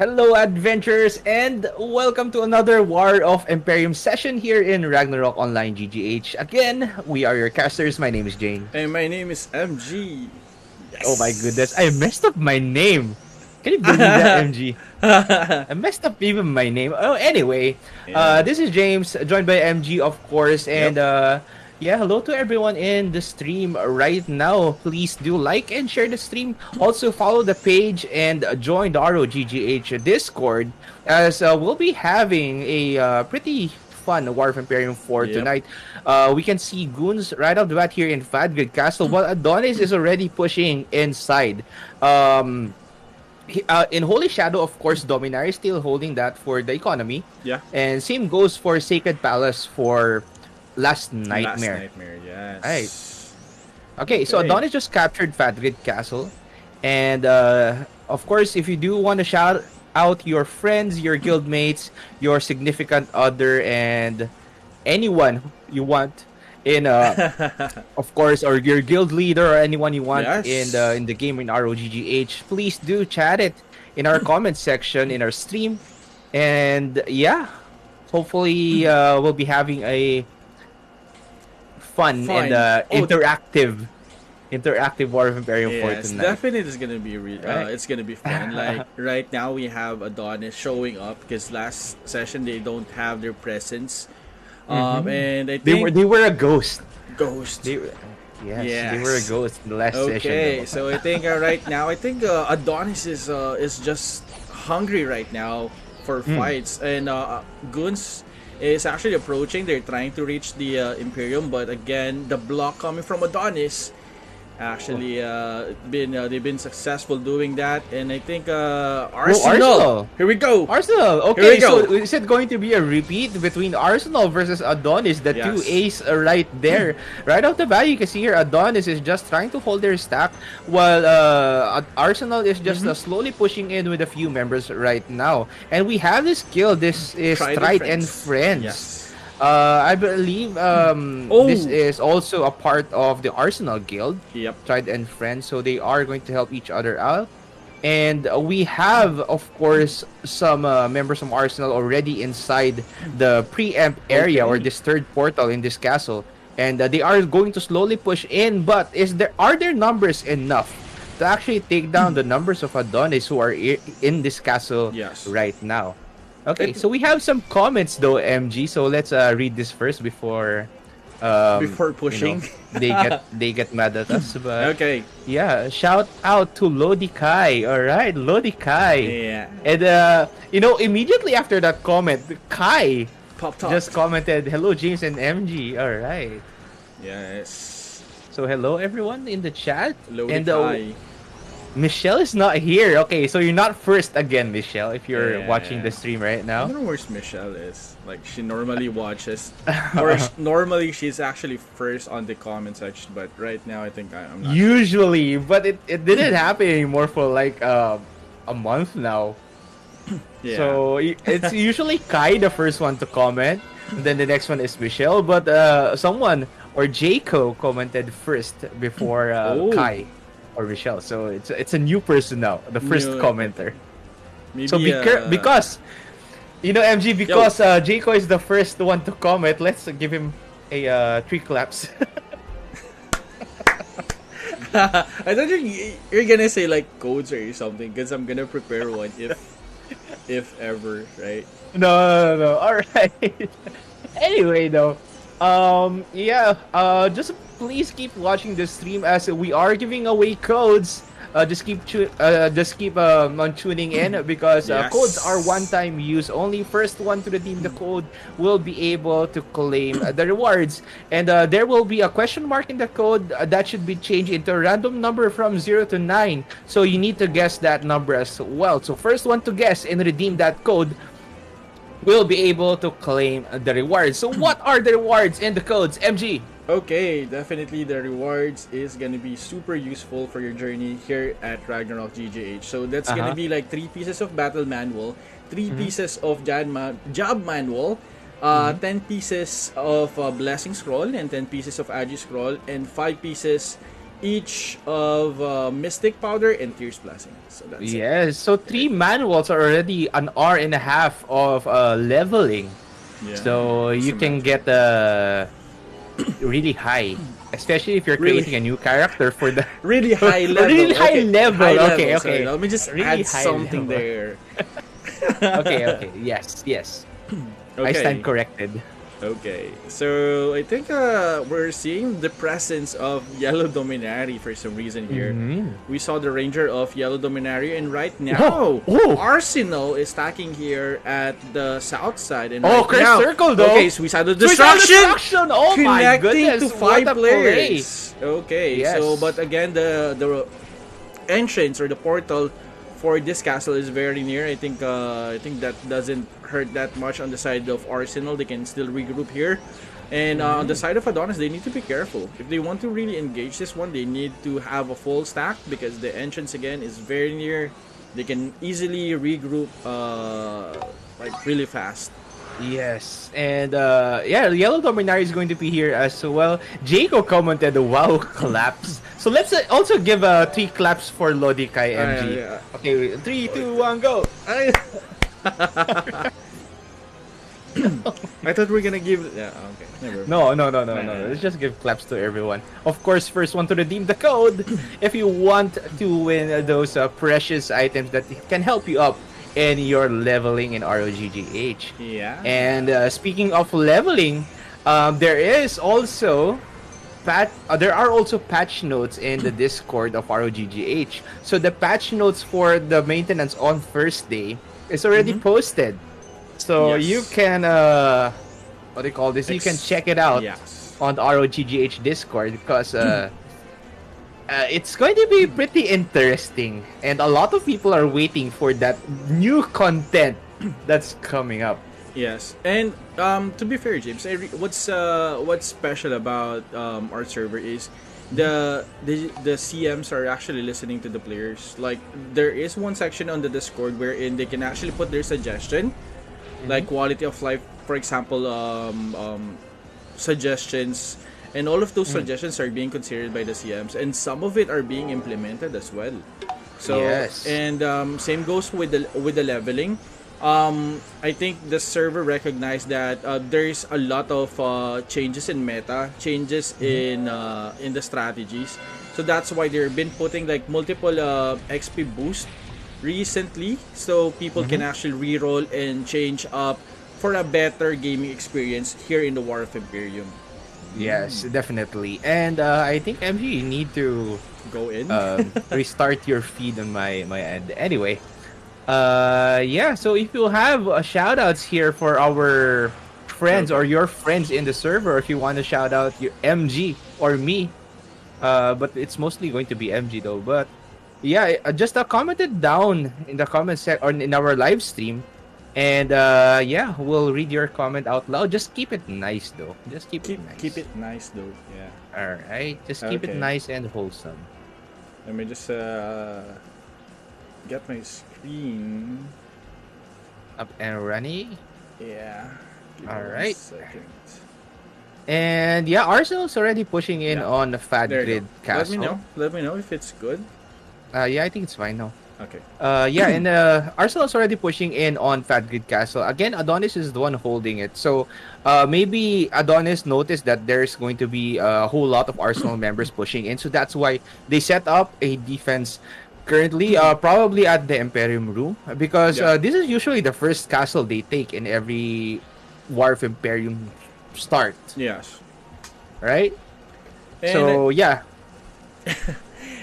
Hello, adventurers, and welcome to another War of Emperium session here in Ragnarok Online GGH. Again, we are your casters. My name is Jane. And my name is MG. Oh my goodness, I Yes. messed up my name. Can you believe that, MG? I messed up even my name. Oh, anyway, Yeah. this is James, joined by MG, of course, Yep. and yeah, hello to everyone in the stream right now. Please do like and share the stream. Also, follow the page and join the ROGGH Discord, as we'll be having a pretty fun War of Imperium 4 Yep. tonight. We can see goons right off the bat here in Wurzberg Castle, while Adonis is already pushing inside. Um, in Holy Shadow, of course, Dominar is still holding that for the economy. Yeah. And same goes for Sacred Palace for Last Last Nightmare. nightmare. Right. Yes. Okay, so Okay. Adonis just captured Fadrid Castle. And of course, if you do want to shout out your friends, your guildmates, your significant other, and anyone you want in of course, or your guild leader or anyone you want Yes. in the game in ROGGH, please do chat it in our comment section in our stream. And yeah, hopefully we'll be having a fun and Fine. Oh, interactive War of Imperium 4 yes. tonight. Definitely, it's gonna be Right. it's gonna be fun. Like right now, we have Adonis showing up because last session they don't have their presence. Mm-hmm. And I They were think they were a ghost. Ghost. They yes, they were a Yes. ghost in the last Okay, session so I think right now, I think Adonis is just hungry right now for though. fights, and Goons is actually approaching. They're trying to reach the Imperium, but again, the block coming from Adonis actually been they've been successful doing that, and I think Well, Arsenal. Arsenal. Here we go. Arsenal. Here we Okay, so go. is it going to be a repeat between Arsenal versus Adonis? The two Yes. A's are right there. Right off the bat, you can see here Adonis is just trying to hold their stack, while Arsenal is just slowly pushing in with a few members right now. And we have this guild. This is Tried Stride and friends. Friends. Yes. I believe this Oh. is also a part of the Arsenal guild. Yep. Tried and Friends, so they are going to help each other out. And we have, of course, some members from Arsenal already inside the preempt area or Okay. this third portal in this castle, and they are going to slowly push in. But are their numbers enough to actually take down the numbers of Adonis who are in this castle Yes. right now? Okay, It, so we have some comments though, MG. So let's read this first before before you know pushing. they get mad at us. But Okay. yeah, shout out to Lodi Kai. All right, Lodi Kai. Yeah. And immediately after that comment, Kai Pop top. just commented, "Hello, James and MG." All right. Yes. So hello everyone in the chat. Loaded And high. Michelle is not here. Okay, so you're not first again, Michelle. If you're Yeah. watching the stream right I now. don't know where Michelle is. Like, she normally watches. Or normally she's actually first on the comment section, but right now I think I'm not. Usually, but it didn't happen anymore for like a month now. Yeah. So it's usually Kai the first one to comment, and then the next one is Michelle. But someone or Jayco commented first before Oh. Kai or Michelle. So it's a new person now, the first New- commenter. Maybe, So because MG, because Jayco is the first one to comment. Let's give him a 3 claps. I thought you're gonna say like codes or something, because I'm gonna prepare one if ever, right? No. All right. Anyway, though, yeah, just please keep watching the stream as we are giving away codes. Just keep on tuning in because Yes. codes are one-time use only. First one to redeem the code will be able to claim the rewards, and there will be a question mark in the code that should be changed into a random number from 0 to 9. So you need to guess that number as well. So first one to guess and redeem that code will be able to claim the rewards. So what are the rewards and the codes, MG? Okay, definitely the rewards is gonna be super useful for your journey here at Ragnarok GGH. So that's gonna be like 3 pieces of battle manual, 3 pieces of job manual, 10 pieces of blessing scroll, and 10 pieces of agi scroll, and 5 pieces each of Mystic Powder and Tears Blessing. So that's it. Yes, so 3 manuals are already an hour and a half of leveling. Yeah. So you Just can imagine. get really high, especially if you're Really, creating a new character for the really high level. really high Okay, level. high Okay, level. Sorry, okay. let me just Really add high something level. there. Okay, okay. Yes, yes. I stand Okay. corrected. Okay, so I think we're seeing the presence of Yellow Dominari for some reason here. Mm-hmm. We saw the Ranger of Yellow Dominari, and right Oh, now, oh, Arsenal is stacking here at the south side. And oh, right Crest now, Circle though. okay, Suicidal Suicidal Destruction Destruction! Oh my connecting goodness, to what 5 a play! players. Okay, so Yes. but again, the entrance or the portal for this castle is very near. I think that doesn't hurt that much on the side of Arsenal. They can still regroup here. And on the side of Adonis, they need to be careful. If they want to really engage this one, they need to have a full stack because the entrance again is very near. They can easily regroup like really fast. Yes, and yeah, Yellow Dominari is going to be here as well. Jaco commented, "Wow, claps." So let's also give 3 claps for Lodikai MG. Yeah. Okay, 3, 2, 1, go. I I thought we were gonna give. Yeah, okay. Never mind. No. Let's just give claps to everyone. Of course, first one to redeem the code if you want to win those precious items that can help you up in your leveling in ROGGH. Yeah. And speaking of leveling, there is also there are also patch notes in the Discord of ROGGH. So the patch notes for the maintenance on first day is already posted. So Yes. you can what do you call this? You can check it out Yes. on the ROGGH Discord because it's going to be pretty interesting, and a lot of people are waiting for that new content that's coming up. Yes, and to be fair, James, what's special about our server is the CMs are actually listening to the players. Like there is one section on the Discord wherein they can actually put their suggestion, like quality of life, for example, suggestions, and all of those suggestions are being considered by the CMs, and some of it are being implemented as well. So Yes. and same goes with the leveling. I think the server recognized that there's a lot of changes in meta, changes in the strategies. So that's why they've been putting like multiple XP boost recently, so people can actually reroll and change up for a better gaming experience here in the War of Emperium. Yes, definitely. And I think MG, you need to Go in. restart your feed on my end. Anyway, yeah. So if you have shout outs here for our friends or your friends in the server, if you want to shout out your MG or me, but it's mostly going to be MG though. But yeah, just comment it down in the comment section or in our live stream. And yeah, we'll read your comment out loud. Just keep it nice though. Just keep it nice. Keep it nice though. Yeah. All right, just keep it Okay. nice and wholesome. Let me just get my screen. Up and running. Yeah. Give me All 1 right. second. And yeah, Arsenal's already pushing in Yeah. on the Fat There you Grid go. Castle. Let me know. Let me know if it's good. Yeah, I think it's fine now. Okay. Yeah, and Arsenal's already pushing in on Fat Grid Castle. Again, Adonis is the one holding it. So maybe Adonis noticed that there's going to be a whole lot of Arsenal members pushing in. So that's why they set up a defense currently, probably at the Emperium room. Because Yeah. this is usually the first castle they take in every War of Imperium start. Yes. Right? And So, yeah.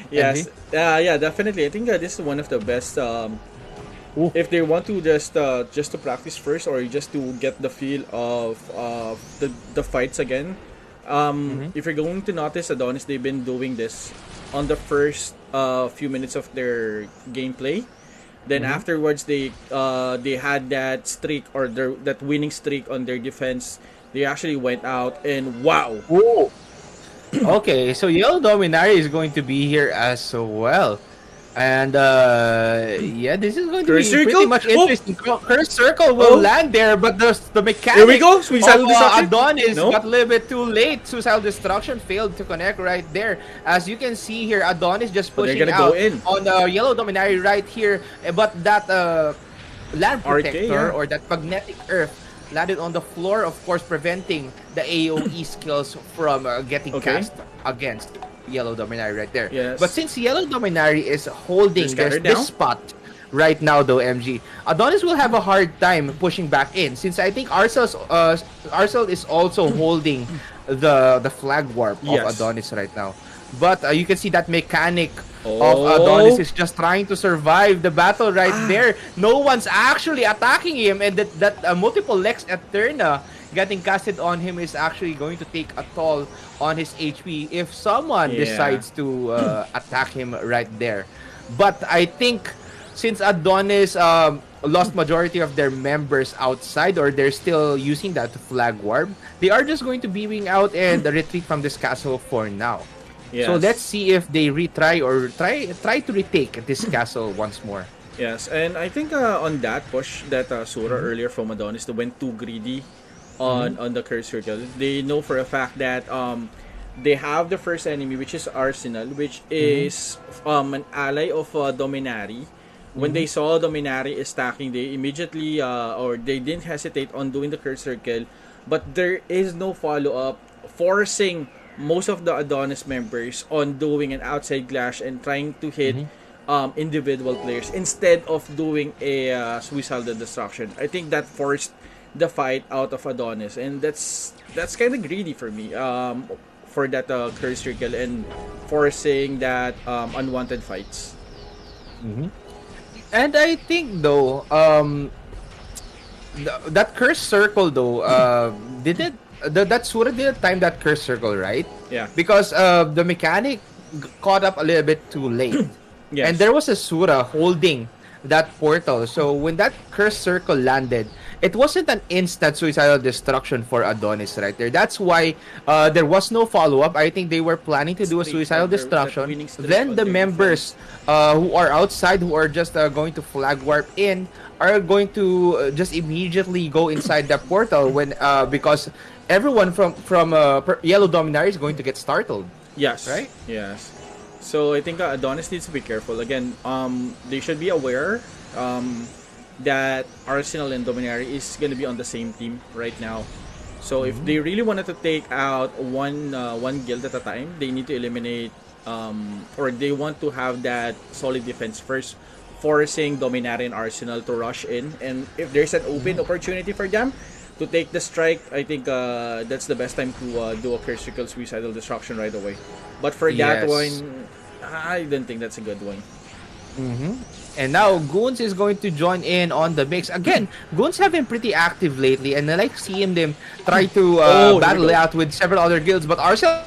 yes. Yeah, definitely. I think this is one of the best. Ooh. If they want to just to practice first or just to get the feel of the fights again. If you're going to notice, Adonis, they've been doing this on the first few minutes of their gameplay. Then afterwards, they had that streak or that winning streak on their defense. They actually went out and wow. Ooh. Okay, so Yellow Dominari is going to be here as well. And yeah, this is going to Curse be pretty circle. much Oh, interesting. Curse circle will oh. land there, but the Here we mechanic go. of Suicidal destruction. Adonis No. got a little bit too late. Suicidal destruction failed to connect right there. As you can see here, Adonis just Oh, they're pushing gonna go out in. on the yellow dominary right here, but that land RK, protector yeah. or that magnetic earth landed on the floor, of course, preventing the AoE skills from getting Okay. cast against Yellow Dominari right there. But Yes. since Yellow Dominari is They're holding scattered this now. spot right now, though, MG, Adonis will have a hard time pushing back in, since I think Arcel is also holding the flag warp of Yes. Adonis right now. But you can see that mechanic of Oh. Adonis is just trying to survive the battle right there. No one's actually attacking him, and that multiple Lex Eterna getting casted on him is actually going to take a toll on his HP if someone Yeah. decides to attack him right there. But I think since Adonis lost majority of their members outside, or they're still using that flag warp, they are just going to beaming out and retreat from this castle for now. Yes. So let's see if they retry or try to retake this castle once more. Yes, and I think on that push that Sura earlier from Adonis, they went too greedy on the curse circle. They know for a fact that they have the first enemy, which is Arsenal, which is an ally of Dominari. When they saw Dominari is stacking, they immediately or they didn't hesitate on doing the curse circle, but there is no follow up, forcing most of the Adonis members on doing an outside clash and trying to hit individual players instead of doing a suicidal destruction. I think that forced the fight out of Adonis, and that's kind of greedy for me for that curse circle and forcing that unwanted fights. And I think though, that curse circle though, did it? That Sura didn't time that curse circle, right? Yeah. Because the mechanic caught up a little bit too late. Yes. And there was a Sura holding that portal. So when that curse circle landed, it wasn't an instant suicidal destruction for Adonis right there. That's why there was no follow-up. I think they were planning to do a Streak suicidal on their- that destruction. winning streak Then on the their members who are outside, who are just going to flag warp in, are going to just immediately go inside the portal when because everyone from Yellow Dominari is going to get startled. Yes. Right? Yes. So I think Adonis needs to be careful. Again, they should be aware that Arsenal and Dominari is going to be on the same team right now. So if they really wanted to take out one guild at a time, they need to eliminate or they want to have that solid defense first, forcing Dominari and Arsenal to rush in. And if there's an open opportunity for them to take the strike, I think that's the best time to do a Cursical Suicidal Destruction right away. But for that Yes. one, I don't think that's a good one. And now Goons is going to join in on the mix. Again, Goons have been pretty active lately, and I like seeing them try to here we battle go. out with several other guilds. But Arsenal,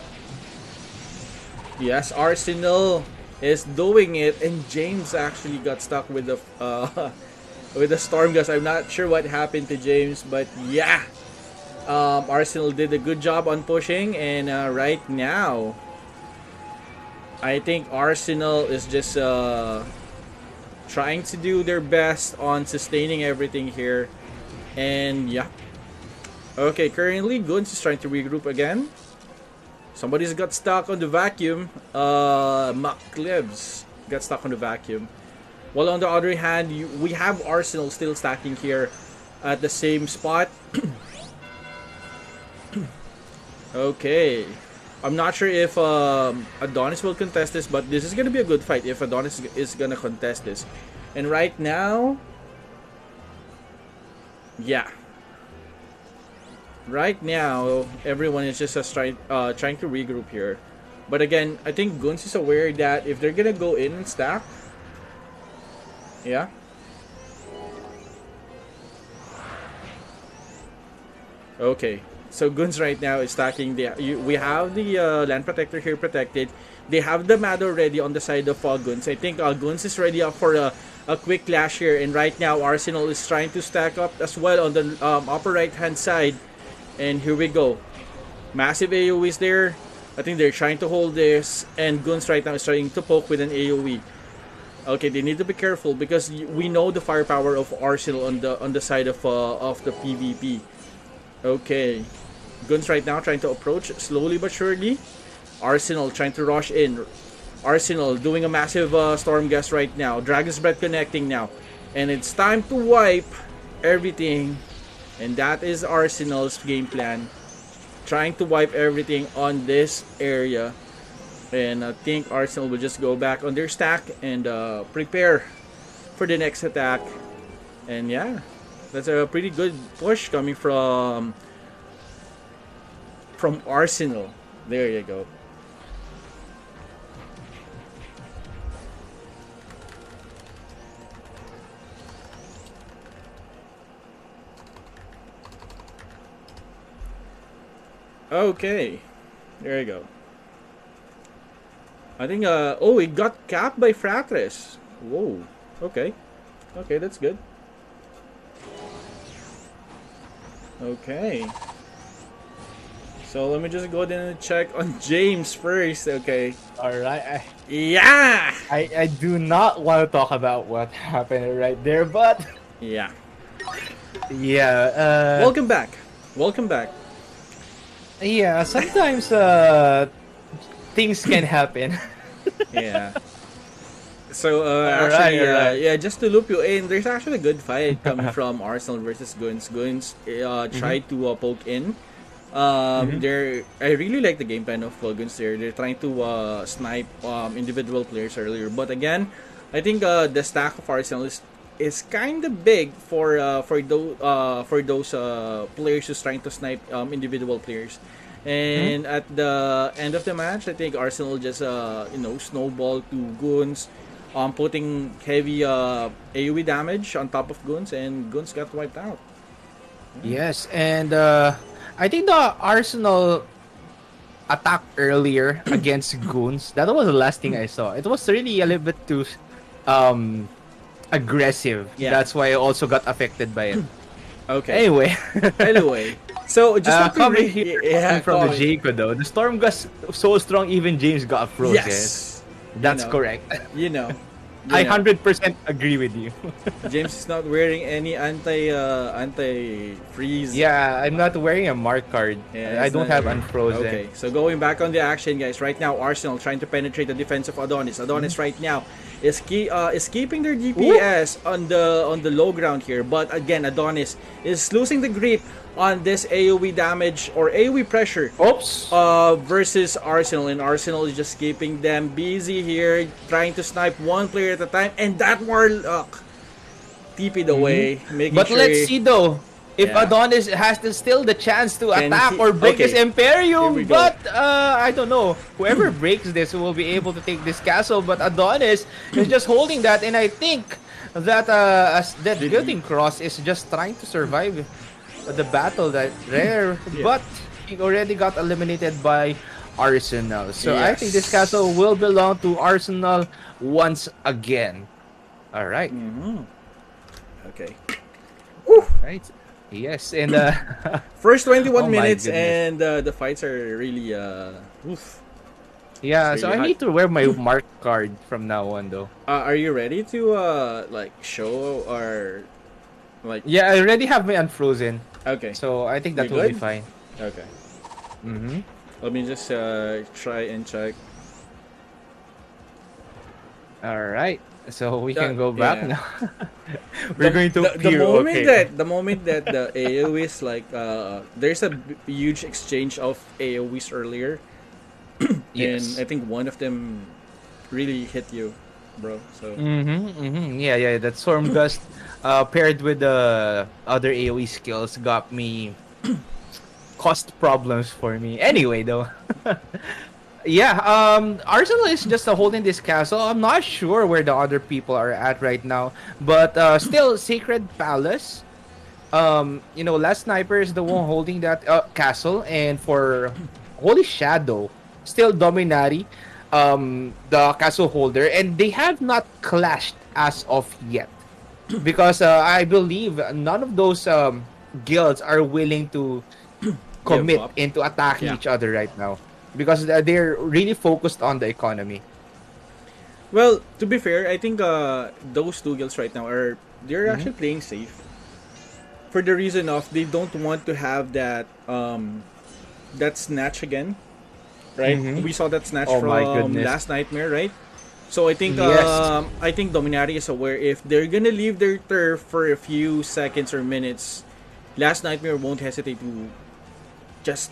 Yes, Arsenal is doing it, and James actually got stuck with the with the storm gust. I'm not sure what happened to James, but yeah, Arsenal did a good job on pushing, and right now, I think Arsenal is just trying to do their best on sustaining everything here, and yeah. Okay, currently Guns is trying to regroup again. Somebody's got stuck on the vacuum. McClebs got stuck on the vacuum. While on the other hand, we have Arsenal still stacking here at the same spot. Okay. I'm not sure if Adonis will contest this, but this is going to be a good fight if Adonis is going to contest this. And right now... Yeah. Right now, everyone is just trying to regroup here. But again, I think Guns is aware that if they're gonna go in and stack, yeah. Okay, so Guns right now is stacking. We have the land protector here protected. They have the Mad already on the side of Guns. I think Guns is ready up for a quick clash here. And right now, Arsenal is trying to stack up as well on the upper right hand side. And here we go. Massive AoE is there. I think they're trying to hold this. And Guns right now is trying to poke with an AoE. Okay, they need to be careful because we know the firepower of Arsenal on the side of the PvP. Okay, Guns right now trying to approach slowly but surely. Arsenal trying to rush in. Arsenal doing a massive storm gust right now. Dragon's Breath connecting now, and it's time to wipe everything. And that is Arsenal's game plan, trying to wipe everything on this area. And I think Arsenal will just go back on their stack and prepare for the next attack. And yeah, that's a pretty good push coming from Arsenal. There you go. Okay, there you go. I think, oh, it got capped by Fratres. Whoa. Okay. Okay, that's good. Okay. So let me just go ahead and check on James first. Okay. Alright. Yeah! I do not want to talk about what happened right there, but Yeah. yeah. Welcome back. Welcome back. Yeah, sometimes things can happen. Yeah. So Alright, actually, alright. yeah, just to loop you in, there's actually a good fight coming from Arsenal versus Guns. Guns tried to poke in. I really like the game plan of Guns there. They're trying to snipe individual players earlier, but again, I think the stack of Arsenal is kind of big for those players who's trying to snipe individual players. And at the end of the match, I think Arsenal just snowball to Guns, putting heavy AoE damage on top of Guns, and Guns got wiped out. Yes, and I think the Arsenal attack earlier against Goons, that was the last thing I saw. It was really a little bit too aggressive. Yeah. That's why I also got affected by it. Okay. Anyway, So just what we coming here from the coming. Jaco though, the storm gust so strong even James got frozen. Yes. That's You know. correct. You know. I 100% agree with you. James is not wearing any anti freeze. Yeah, I'm not wearing a mark card. Yeah, I it's don't not have wearing- unfrozen. Okay, so going back on the action, guys. Right now, Arsenal trying to penetrate the defense of Adonis. Adonis right now is keeping their DPS on the low ground here, but again, Adonis is losing the grip on this AoE damage or AoE pressure. Oops. Versus Arsenal, and Arsenal is just keeping them busy here, trying to snipe one player at a time, and that Warlock TP'd away, making But sure. let's see though. If Yeah. Adonis has still the chance to Can attack he- or break okay. his Here we Emperium, go. but I don't know. Whoever breaks this will be able to take this castle, but Adonis is just holding that, and I think that that Guilting Cross is just trying to survive the battle that there, Yeah. but he already got eliminated by Arsenal. So I think this Yes. castle will belong to Arsenal once again. All right. Okay. Right. Yes, and First 21 Oh my minutes, goodness. and the fights are really oof. yeah, It's so really I hot. need to wear my mark card from now on though. Are you ready to like show or like? Yeah, I already have my unfrozen, Okay. so I think that You will be good? fine. Okay. Mm-hmm. Let me just try and check. All right, so we The- can go back yeah. now. We're going to the peer, moment okay. the moment that the AoE is like there's a huge exchange of AoEs earlier, Yes. and I think one of them really hit you, bro. So Yeah, that Storm Gust paired with the other AoE skills got me caused problems for me. Anyway, though. Yeah, Arsenal is just holding this castle. I'm not sure where the other people are at right now, but still Sacred Palace. Last Sniper is the one holding that castle, and for Holy Shadow, still Dominari, the castle holder, and they have not clashed as of yet, because I believe none of those guilds are willing to commit up. into attacking Yeah. each other right now, because they're really focused on the economy. Well, to be fair, I think those two guilds right now they're actually playing safe for the reason of they don't want to have that snatch again, right? Mm-hmm. We saw that snatch Oh my from goodness. Last Nightmare, right? So Yes. I think Dominati is aware if they're gonna leave their turf for a few seconds or minutes, Last Nightmare won't hesitate to just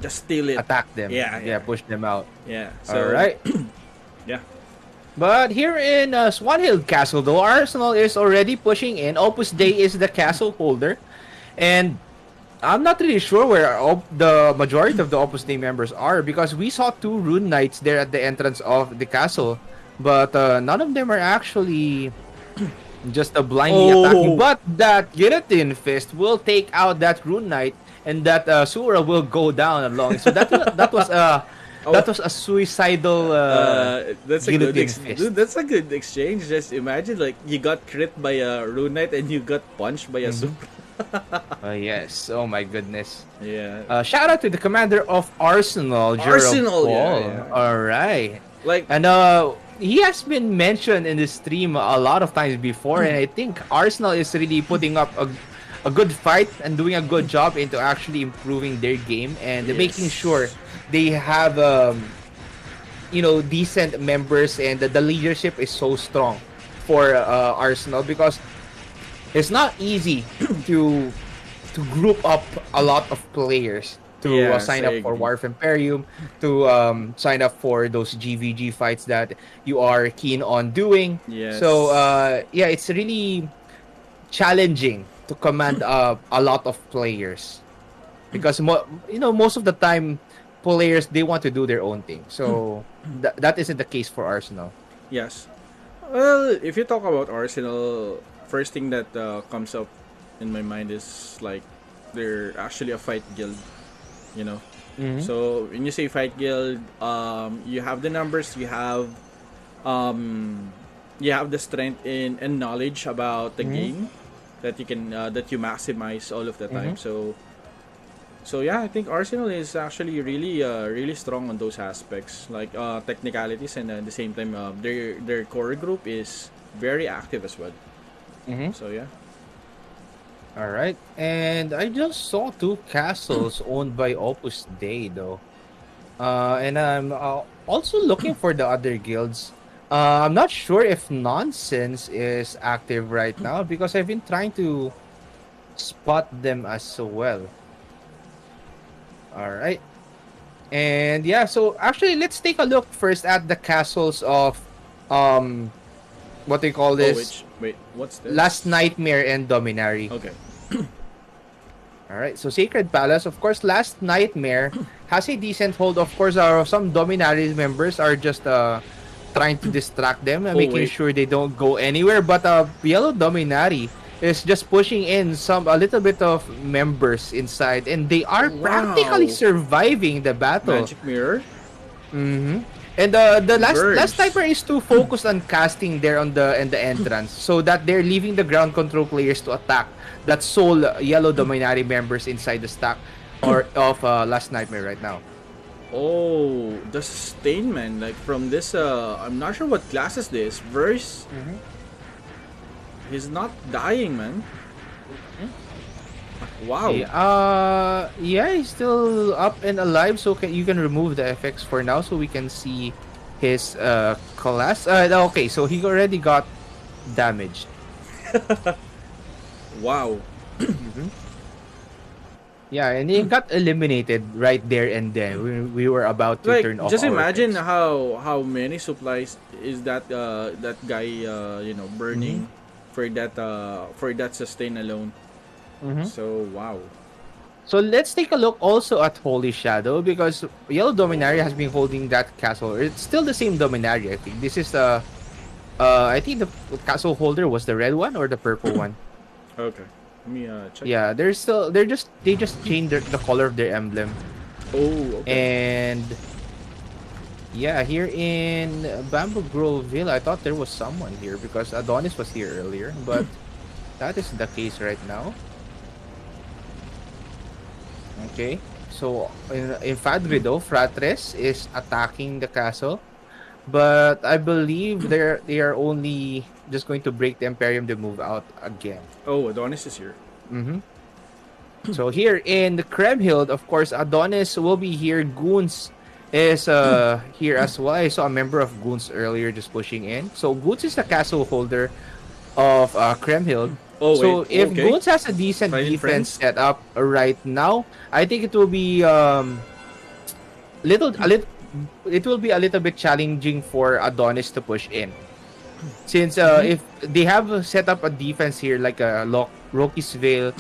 steal it. Attack them. Yeah, Yeah, yeah, push them out. yeah. All So right. yeah, But here in Swanhill Castle, though, Arsenal is already pushing in. Opus Dei is the castle holder. And I'm not really sure where the majority of the Opus Dei members are because we saw two Rune Knights there at the entrance of the castle. But none of them are actually just blindly attacking. oh, But that Guillotine Fist will take out that Rune Knight and that Sura will go down along. So oh, that was a suicidal that's a Guillotine Fist. dude. That's a good exchange. Just imagine like you got crit by a Rune Knight and you got punched by a super. Yes. Oh my goodness. Yeah, Shout out to the commander of Arsenal, Jerome Arsenal. Paul. Yeah, yeah. All right. Like And he has been mentioned in the stream a lot of times before, and I think Arsenal is really putting up a good fight and doing a good job into actually improving their game and making sure yes, they have decent members and the leadership is so strong for Arsenal because it's not easy to group up a lot of players to yes, sign I up for agree. War of Emperium, to sign up for those GVG fights that you are keen on doing. So Yes. yeah, it's really challenging to command a lot of players because most of the time players they want to do their own thing. So that isn't the case for Arsenal. Yes. Well, if you talk about Arsenal, first thing that comes up in my mind is like they're actually a fight guild, you know. Mm-hmm. So when you say fight guild, you have the numbers, um, you have the strength and knowledge about the Mm-hmm. game that you maximize all of the Mm-hmm. time. So yeah, I think Arsenal is actually really strong on those aspects, like technicalities, and at the same time, their core group is very active as well. Mm-hmm. So yeah, All right. And I just saw two castles owned by Opus Dei, though. And I'm also looking for the other guilds. I'm not sure if Nonsense is active right now because I've been trying to spot them as well. All right. And yeah, so actually, let's take a look first at the castles of um, what they call oh this, which wait, what's Last this? Nightmare and Dominary. Okay. All right, so Sacred Palace, of course, Last Nightmare has a decent hold. Of course, some Dominaries members are just trying to distract them and Oh making wait, sure they don't go anywhere. But Yellow Dominari is just pushing in a little bit of members inside, and they are practically wow, surviving the battle. magic mirror Mm-hmm. And the last burst. sniper is to focus on casting there on the entrance so that they're leaving the ground control players to attack that sole yellow dominary members inside the stack or of last nightmare right now. Oh, the sustainment like from this. I'm not sure what class is this. Verse, he's not dying, man. Wow. Yeah, he's still up and alive, so you can remove the effects for now so we can see his class. Okay, so he already got damaged. Wow. Yeah, and he got eliminated right there and then. We were about to Like turn off just our imagine effects. how many supplies is that guy burning for that sustain alone. Mm-hmm. So wow. So let's take a look also at Holy Shadow because Yellow Dominaria has been holding that castle. It's still the same Dominaria, I think. This is I think the castle holder was the red one or the purple one. Okay. Let me check. Yeah, they just changed the color of their emblem. Oh, okay. And yeah, here in Bamboo Grove Villa, I thought there was someone here because Adonis was here earlier, but that is the case right now. Okay. So in Fadrido, Fratres is attacking the castle. but I believe they are only just going to break the Emperium to move out again. Oh, Adonis is here. Mm-hmm. So here in the Kremhild, of course, Adonis will be here. Goons is here as well. I saw a member of Goons earlier just pushing in. So Goons is the castle holder of Kremhild. Oh, So wait. if Okay. Goons has a decent Fighting defense friends? set up right now, I think it will be little a little it will be a little bit challenging for Adonis to push in. Since if they have set up a defense here like a Rocky's Vale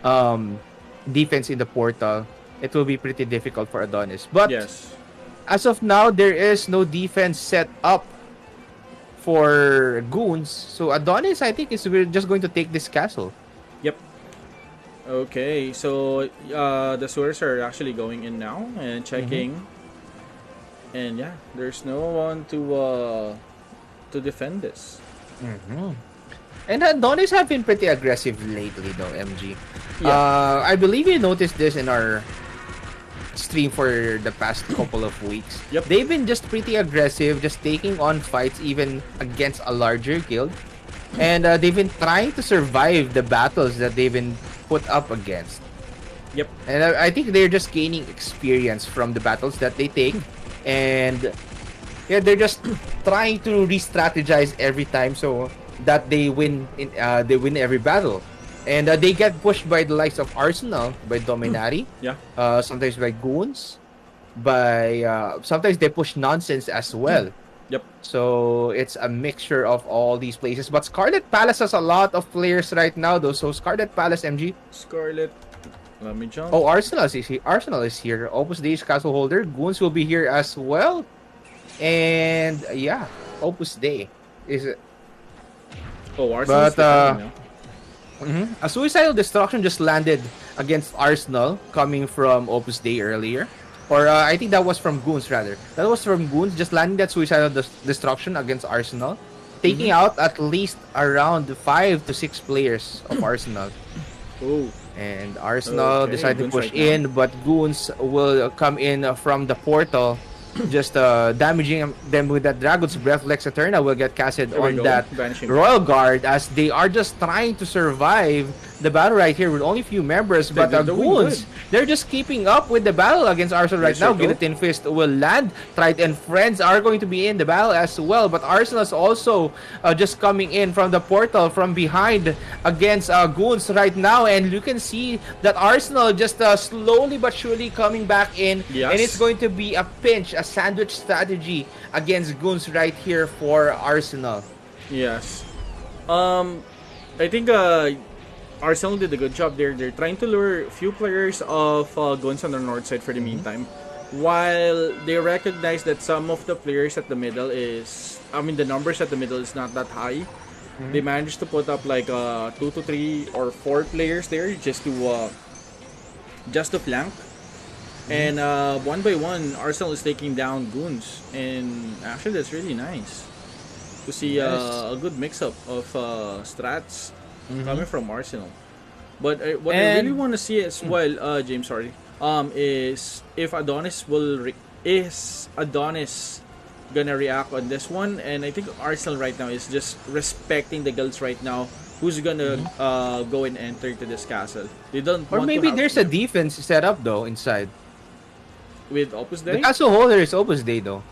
um defense in the portal, it will be pretty difficult for Adonis. But Yes. as of now, there is no defense set up for Goons. So Adonis, I think, is we're just going to take this castle. Yep. Okay, so the sewers are actually going in now and checking. And yeah, there's no one to defend this. Mm-hmm. And Adonis have been pretty aggressive lately, though, MG. Yeah. I believe you noticed this in our stream for the past couple of weeks. Yep. They've been just pretty aggressive, just taking on fights even against a larger guild. And they've been trying to survive the battles that they've been put up against. Yep. And I think they're just gaining experience from the battles that they take. And yeah, they're just trying to re-strategize every time so that they win every battle. And they get pushed by the likes of Arsenal, by Dominati, Yeah. sometimes by Goons, by sometimes they push Nonsense as well. Yep. So it's a mixture of all these places. But Scarlet Palace has a lot of players right now, though. So Scarlet Palace, MG. Scarlet. Let me jump. Oh, Arsenal is here. Arsenal is here. Opus Dei's castle holder. Goons will be here as well. And yeah, Opus Dei is. Oh, Arsenal's But defending now. a suicidal destruction just landed against Arsenal, coming from Opus Dei earlier. Or I think that was from Goons, rather. That was from Goons, just landing that suicidal destruction against Arsenal, taking out at least around 5 to 6 players of Arsenal. Oh. And Arsenal Okay, decided to Goons push right now. in, but Goons will come in from the portal, just damaging them with that Dragon's Breath. Lex Eterna will get casted There we on go. that Vanishing. Royal Guard as they are just trying to survive the battle right here with only few members. But They're doing Goons, good. they're just keeping up with the battle against Arsenal right Yes, now. sir, go. Guillotine Fist will land. Trite and Friends are going to be in the battle as well. But Arsenal is also just coming in from the portal from behind against Goons right now. And you can see that Arsenal just slowly but surely coming back in. Yes. And it's going to be a pinch, a sandwich strategy against Goons right here for Arsenal. Yes. I think Arsenal did a good job there. They're trying to lure a few players of Guns on the north side for the meantime. While they recognize that some of the players at the middle the numbers at the middle is not that high. They managed to put up like 2 to 3 or 4 players there just to flank. And one by one, Arsenal is taking down Goons. And actually, that's really nice to see Yes. a good mix-up of strats coming from Arsenal. But what I And- really want to see as well, James, sorry, is if is Adonis gonna react on this one? And I think Arsenal right now is just respecting the guilds right now. Who's gonna go and enter to this castle? They don't. Or want maybe to have there's a defense set up though inside. with Opus The Dei. castle holder is Opus Dei though.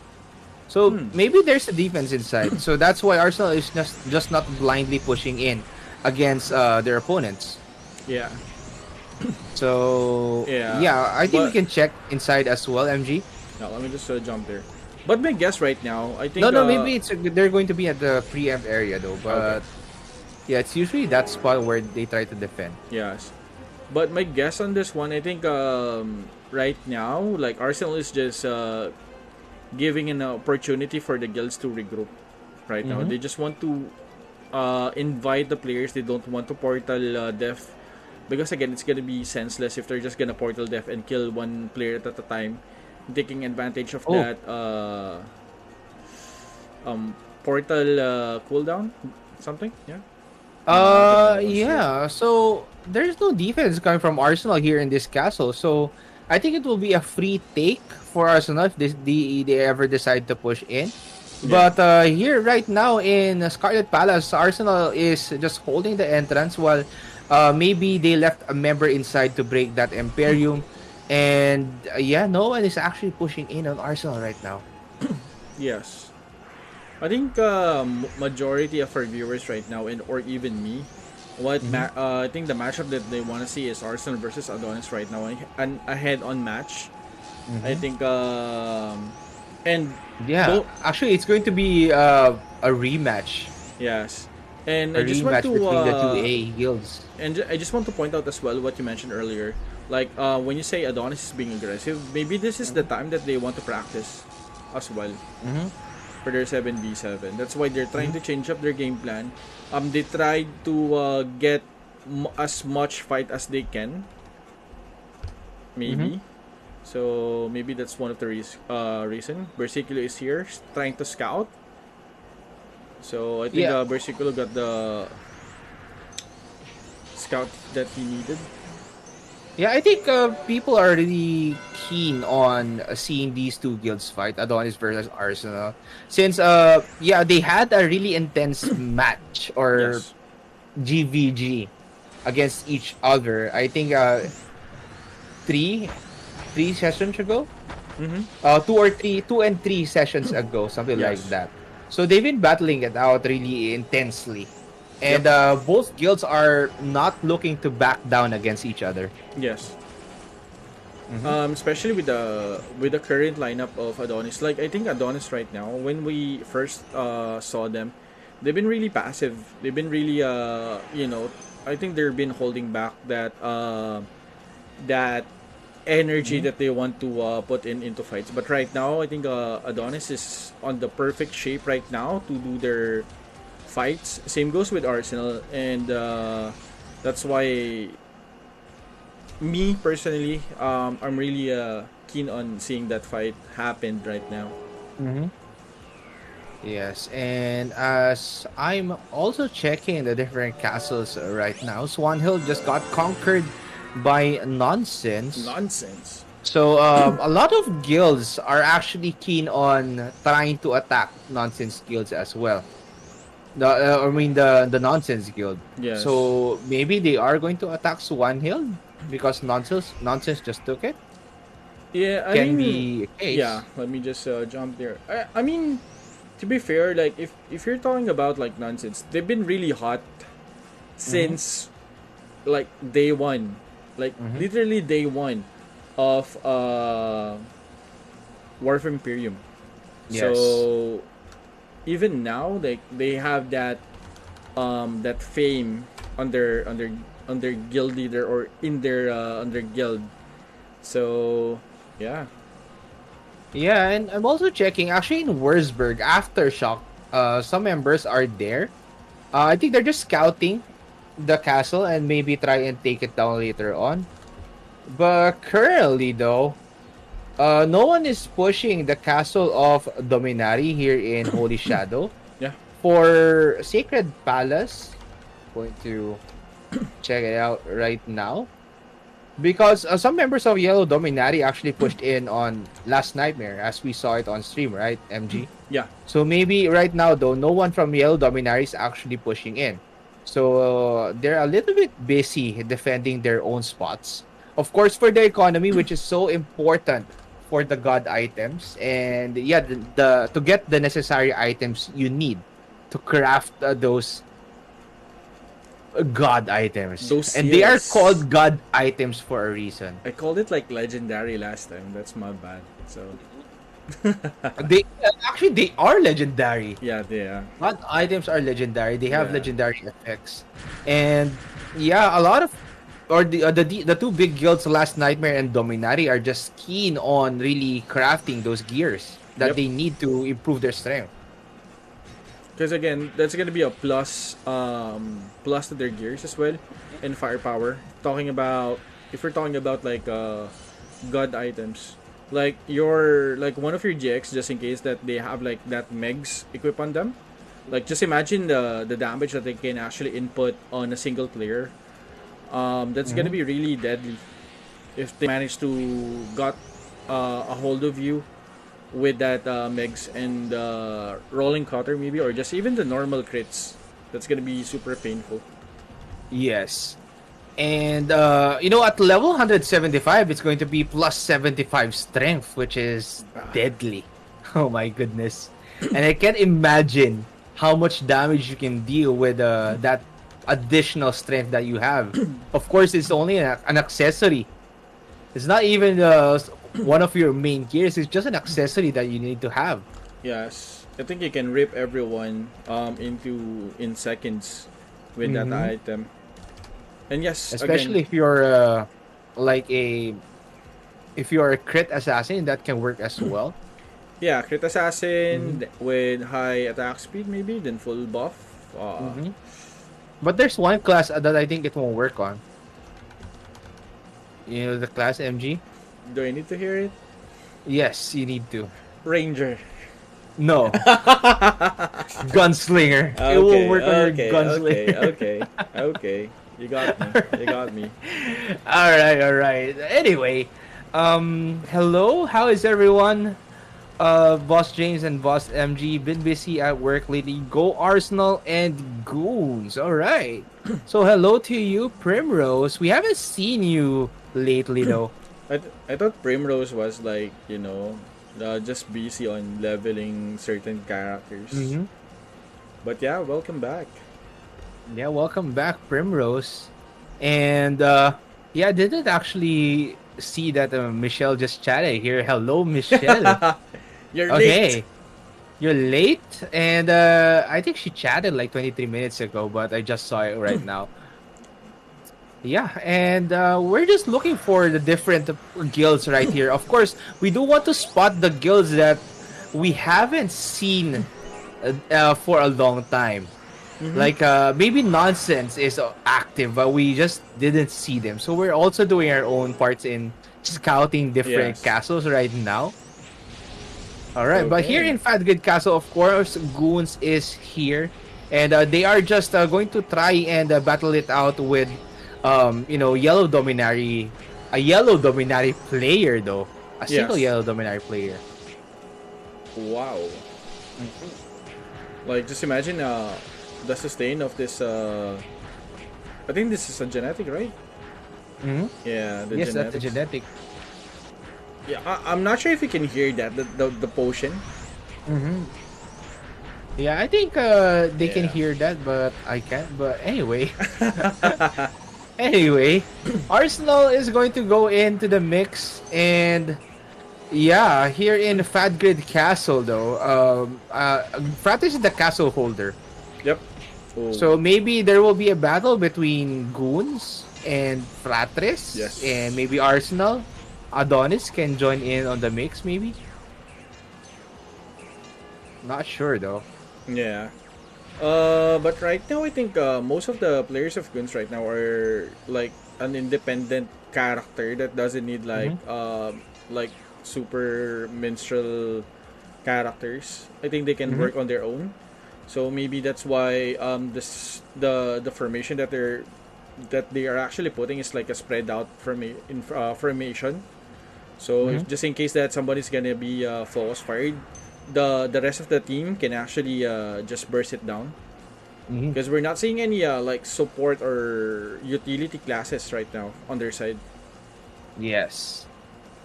So Hmm. maybe there's a defense inside. So that's why Arsenal is just not blindly pushing in against their opponents. Yeah. So Yeah, I think we but- can check inside as well, MG. Now let me just jump there. But my guess right now, I think. No, maybe they're going to be at the preempt area though. But yeah, it's usually that spot where they try to defend. Yes. But my guess on this one, I think right now, like Arsenal is just giving an opportunity for the guilds to regroup. Right now, they just want to invite the players. They don't want to portal def, because again, it's gonna be senseless if they're just gonna portal def and kill one player at a time, taking advantage of that portal cooldown, something. Yeah. Yeah. So there's no defense coming from Arsenal here in this castle. So I think it will be a free take for Arsenal if they ever decide to push in. Yeah. But here right now in Scarlet Palace, Arsenal is just holding the entrance while maybe they left a member inside to break that Emperium. And yeah, no one is actually pushing in on Arsenal right now. Yes. I think majority of our viewers right now, and or even me, Hmm. I think the matchup that they want to see is Arsenal versus Adonis right now, an a head-on match. I Hmm. think and Yeah, don't actually, it's going to be a rematch. yes, and A I just want rematch to between the two A guilds. I just want to point out as well what you mentioned earlier. Like when you say Adonis is being aggressive, maybe this is the Hmm. time that they want to practice as well Hmm. for their 7v7. That's why they're trying Hmm. to change up their game plan. They tried to get as much fight as they can, Hmm. maybe. So maybe that's one of the reason. Versiculo is here trying to scout. So I think Yeah, Versiculo got the scout that he needed. yeah. I think people are really keen on seeing these two guilds fight, Adonis versus Arsenal, since yeah, they had a really intense match or Yes. GVG against each other. I think three three sessions ago, Mm-hmm. two and three sessions ago, something like Yes. that. So they've been battling it out really intensely. Yep. And both guilds are not looking to back down against each other. Yes. Mm-hmm. Especially with the current lineup of Adonis. Like I think Adonis right now, when we first saw them, they've been really passive. They've been really I think they've been holding back that energy Mm-hmm. that they want to put into fights. But right now, I think Adonis is on the perfect shape right now to do their fights. Same goes with Arsenal, and that's why me personally, I'm really keen on seeing that fight happen right now. Mm-hmm. Yes, and as I'm also checking the different castles right now, Swan Hill just got conquered by Nonsense. Nonsense. So a lot of guilds are actually keen on trying to attack Nonsense guilds as well. I mean the Nonsense guild. Yes. So maybe they are going to attack Swan Hill because Nonsense just took it. Yeah, I Can mean, be a yeah. case. Let me just jump there. I mean, to be fair, like if you're talking about like nonsense, they've been really hot Mm-hmm. since like day one, like Mm-hmm. literally day one of War of Imperium. Yes. So even now, like they have that fame on their guild leader or in their on their guild. So yeah. Yeah, and I'm also checking actually in Wurzberg Aftershock. Some members are there. I think they're just scouting the castle and maybe try and take it down later on. But currently, though, no one is pushing the castle of Dominari here in Holy Shadow. Yeah. For Sacred Palace, going to check it out right now. Because some members of Yellow Dominari actually pushed in on Last Nightmare, as we saw it on stream, right, MG? Yeah. So maybe right now, though, no one from Yellow Dominari is actually pushing in. So they're a little bit busy defending their own spots. Of course, for the economy, which is so important for the god items, and yeah, the to get the necessary items you need to craft those god items, Those and they are seals. called god items for a reason. I called it like legendary last time. That's my bad. So They actually they are legendary. yeah, they are. God items are legendary. They have Yeah. legendary effects, and yeah, a lot of or the two big guilds, Last Nightmare and Dominari, are just keen on really crafting those gears that Yep. they need to improve their strength. Because again, that's gonna be a plus to their gears as well, and firepower. Talking about if we're talking about like god items, like your like one of your GX, just in case that they have like that Megs equip on them. Like just imagine the damage that they can actually input on a single player. That's gonna Mm-hmm. be really deadly if they manage to got a hold of you with that Megs and rolling cutter maybe, or just even the normal crits. That's gonna be super painful. Yes. And at level 175, it's going to be plus 75 strength, which is deadly. Oh my goodness. And I can't imagine how much damage you can deal with that additional strength that you have. Of course, it's only an accessory. It's not even one of your main gears. It's just an accessory that you need to have. Yes, I think you can rip everyone in seconds with that item. And yes, especially again, if you're like a if you're a crit assassin, that can work as well. yeah, crit assassin with high attack speed maybe, then full buff. But there's one class that I think it won't work on. You know the class MG? Do I need to hear it? Yes, you need to. Ranger. No. Gunslinger. Okay, It won't work on your gunslinger. Okay. You got me. You got me. All right. Anyway, hello. How is everyone? Boss James and Boss MG been busy at work lately. Go Arsenal and Goons. All right. So hello to you, Primrose. We haven't seen you lately though. I thought Primrose was like, just busy on leveling certain characters. But yeah, welcome back. Yeah, welcome back, Primrose. And I didn't actually see that Michelle just chatted here. Hello, Michelle. You're okay. late. You're late, and I think she chatted like 23 minutes ago, but I just saw it right now. Yeah, and we're just looking for the different guilds right here. Of course, we do want to spot the guilds that we haven't seen for a long time. Like maybe Nonsense is active, but we just didn't see them. So we're also doing our own parts in scouting different castles right now. All right, but here in Fadgrid Castle, of course, Goons is here, and they are just going to try and battle it out with, Yellow Dominary, a Yellow Dominary player though, a single Yellow Dominary player. Wow. Like just imagine the sustain of this. I think this is a genetic, right? Yeah, yes, that's a genetic. Yeah, I'm not sure if you can hear that the potion. Yeah, I think they can hear that, but I can't. But anyway, Arsenal is going to go into the mix, and here in Fadgrid Castle though, Fratis is the castle holder. Yep. Oh. So maybe there will be a battle between Goons and Fratres, and maybe Arsenal. Adonis can join in on the mix, maybe. Not sure though. Yeah. But right now, I think most of the players of Goons right now are like an independent character that doesn't need like super minstrel characters. I think they can work on their own. So maybe that's why the formation that they are actually putting is like a spread out formation. So if, just in case that somebody's gonna be focus fired, the rest of the team can actually just burst it down. Because we're not seeing any like support or utility classes right now on their side. Yes.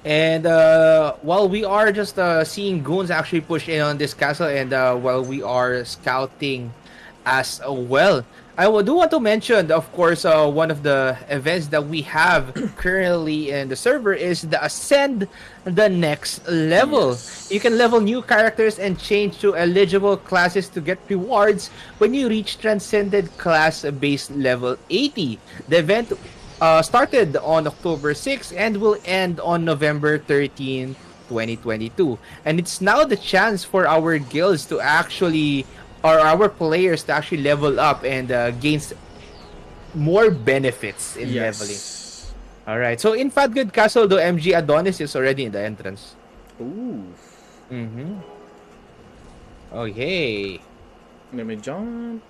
And while we are just seeing Goons actually push in on this castle, and while we are scouting as well, I do want to mention, of course, one of the events that we have currently in the server is the Ascend the Next Level. You can level new characters and change to eligible classes to get rewards when you reach Transcended Class base level 80. The event started on October 6 and will end on November 13, 2022. And it's now the chance for our guilds to actually, or our players to actually level up and gain more benefits in leveling. Alright, so in Fadgrid Castle, the MG Adonis is already in the entrance. Ooh. Okay. Let me jump.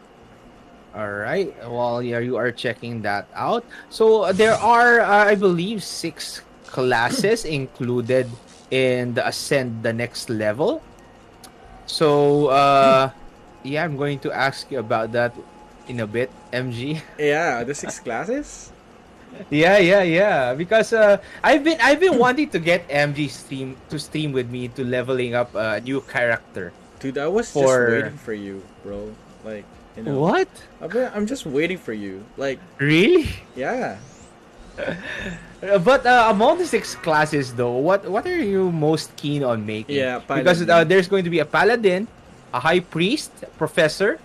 Alright, while you are checking that out. So there are, I believe, 6 classes included in the Ascend the next level. So, yeah, I'm going to ask you about that in a bit, MG. Yeah, the 6 classes. Yeah. Because I've been wanting to get MG stream with me to leveling up a new character Dude, I was just for waiting for you, bro. Like, what? I'm just waiting for you. Like, Really? yeah. But among the 6 classes, though, what are you most keen on making? Yeah, Because paladin. there's going to be a paladin, a high priest, professor,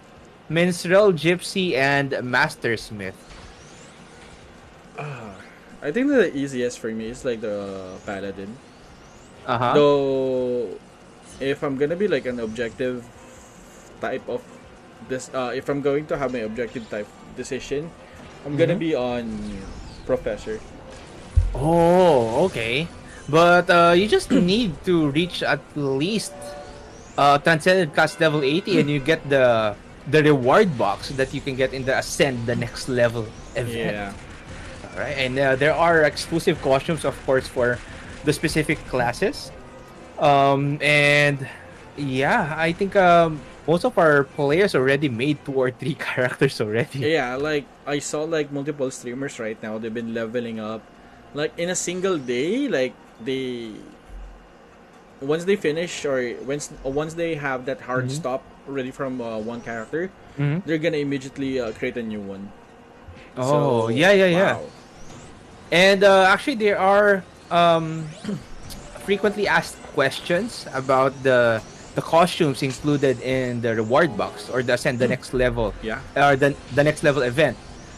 minstrel, gypsy, and mastersmith. I think the easiest for me is like the paladin. Uh huh. Though, if I'm gonna be like an objective type of this, if I'm going to have my objective type decision, I'm gonna Mm-hmm. be on professor. Oh, okay. But you just need to reach at least transcended cast level 80, and you get the reward box that you can get in the ascend the next level event. Yeah. All right, and there are exclusive costumes, of course, for the specific classes. And yeah, I think most of our players already made 2 or 3 characters already. Yeah, like I saw like multiple streamers right now. They've been leveling up, like in a single day. Like they once they finish or once they have that hard Mm-hmm. stop ready from one character, Mm-hmm. they're gonna immediately create a new one. Oh, So yeah. wow. And actually, there are frequently asked questions about the costumes included in the reward box or the ascend the next level Yeah. or the next level event.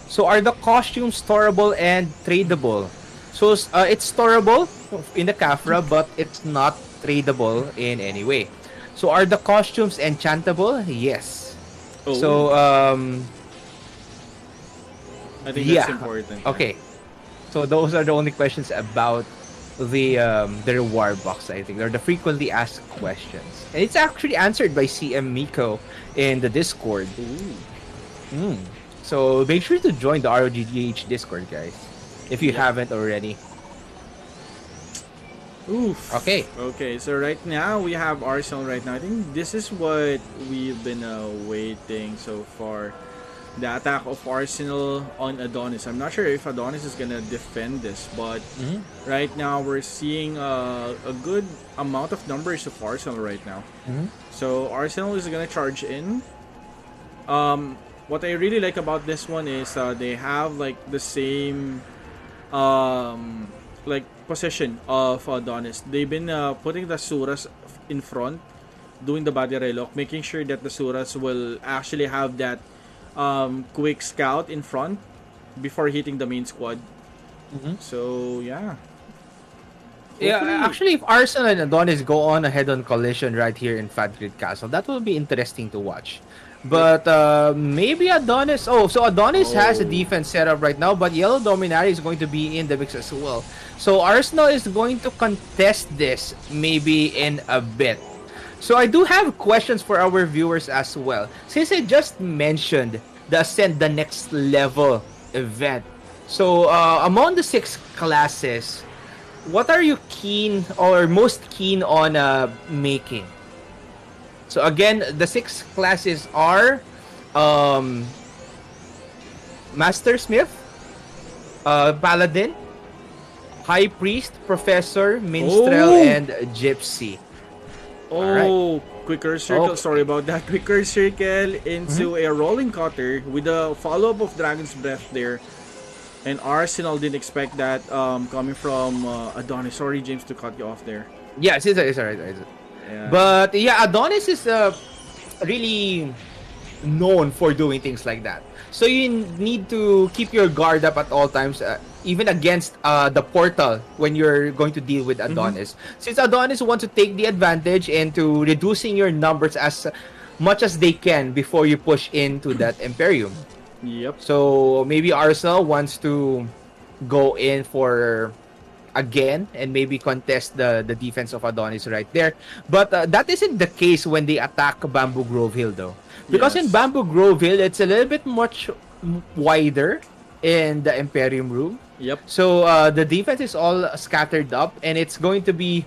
So are the costumes storable and tradable? So it's storable in the Kafra, but it's not tradable in any way. So are the costumes enchantable? Yes. Oh, So I think that's yeah. important. Yeah. Okay. So those are the only questions about the reward box. I think they're the frequently asked questions, and it's actually answered by CM Miko in the Discord. Ooh. Mm. So make sure to join the ROGGH Discord, guys, if you Yep. haven't already. Oof. Okay. Okay, so right now we have Arsenal right now. I think this is what we've been waiting so far. The attack of Arsenal on Adonis. I'm not sure if Adonis is gonna defend this, but Mm-hmm. right now we're seeing a good amount of numbers of Arsenal right now. Mm-hmm. So Arsenal is gonna charge in. What I really like about this one is they have like the same like position of Adonis. They've been putting the Suras in front, doing the body relock, making sure that the Suras will actually have that quick scout in front before hitting the main squad. Mm-hmm. So yeah. Yeah, Hopefully- actually, if Arsenal and Adonis go on a head-on collision right here in Fadgrid Castle, that will be interesting to watch. But maybe Adonis. Oh, so Adonis has a Oh. defense setup right now, but Yellow Dominari is going to be in the mix as well. So Arsenal is going to contest this maybe in a bit. So I do have questions for our viewers as well. Since I just mentioned the Ascend the Next Level event. So among the 6 classes, what are you keen or most keen on making? So again, the 6 classes are um, Mastersmith, Paladin, High Priest, Professor, Minstrel, Oh! and Gypsy. Oh, quicker circle. Okay. Sorry about that. Quicker circle into a rolling cutter with a follow up of Dragon's Breath there. And Arsenal didn't expect that coming from Adonis. Sorry, James, to cut you off there. Yes, it's alright. Yeah. But yeah, Adonis is really known for doing things like that. So you need to keep your guard up at all times, even against the portal when you're going to deal with Adonis. Since Adonis wants to take the advantage into reducing your numbers as much as they can before you push into that Emperium. Yep. So maybe Arsenal wants to go in for again and maybe contest the defense of Adonis right there. But that isn't the case when they attack Bamboo Grove Hill though. Because in Yes. Bamboo Grove Hill, it's a little bit much wider in the Emperium room. Yep. So the defense is all scattered up and it's going to be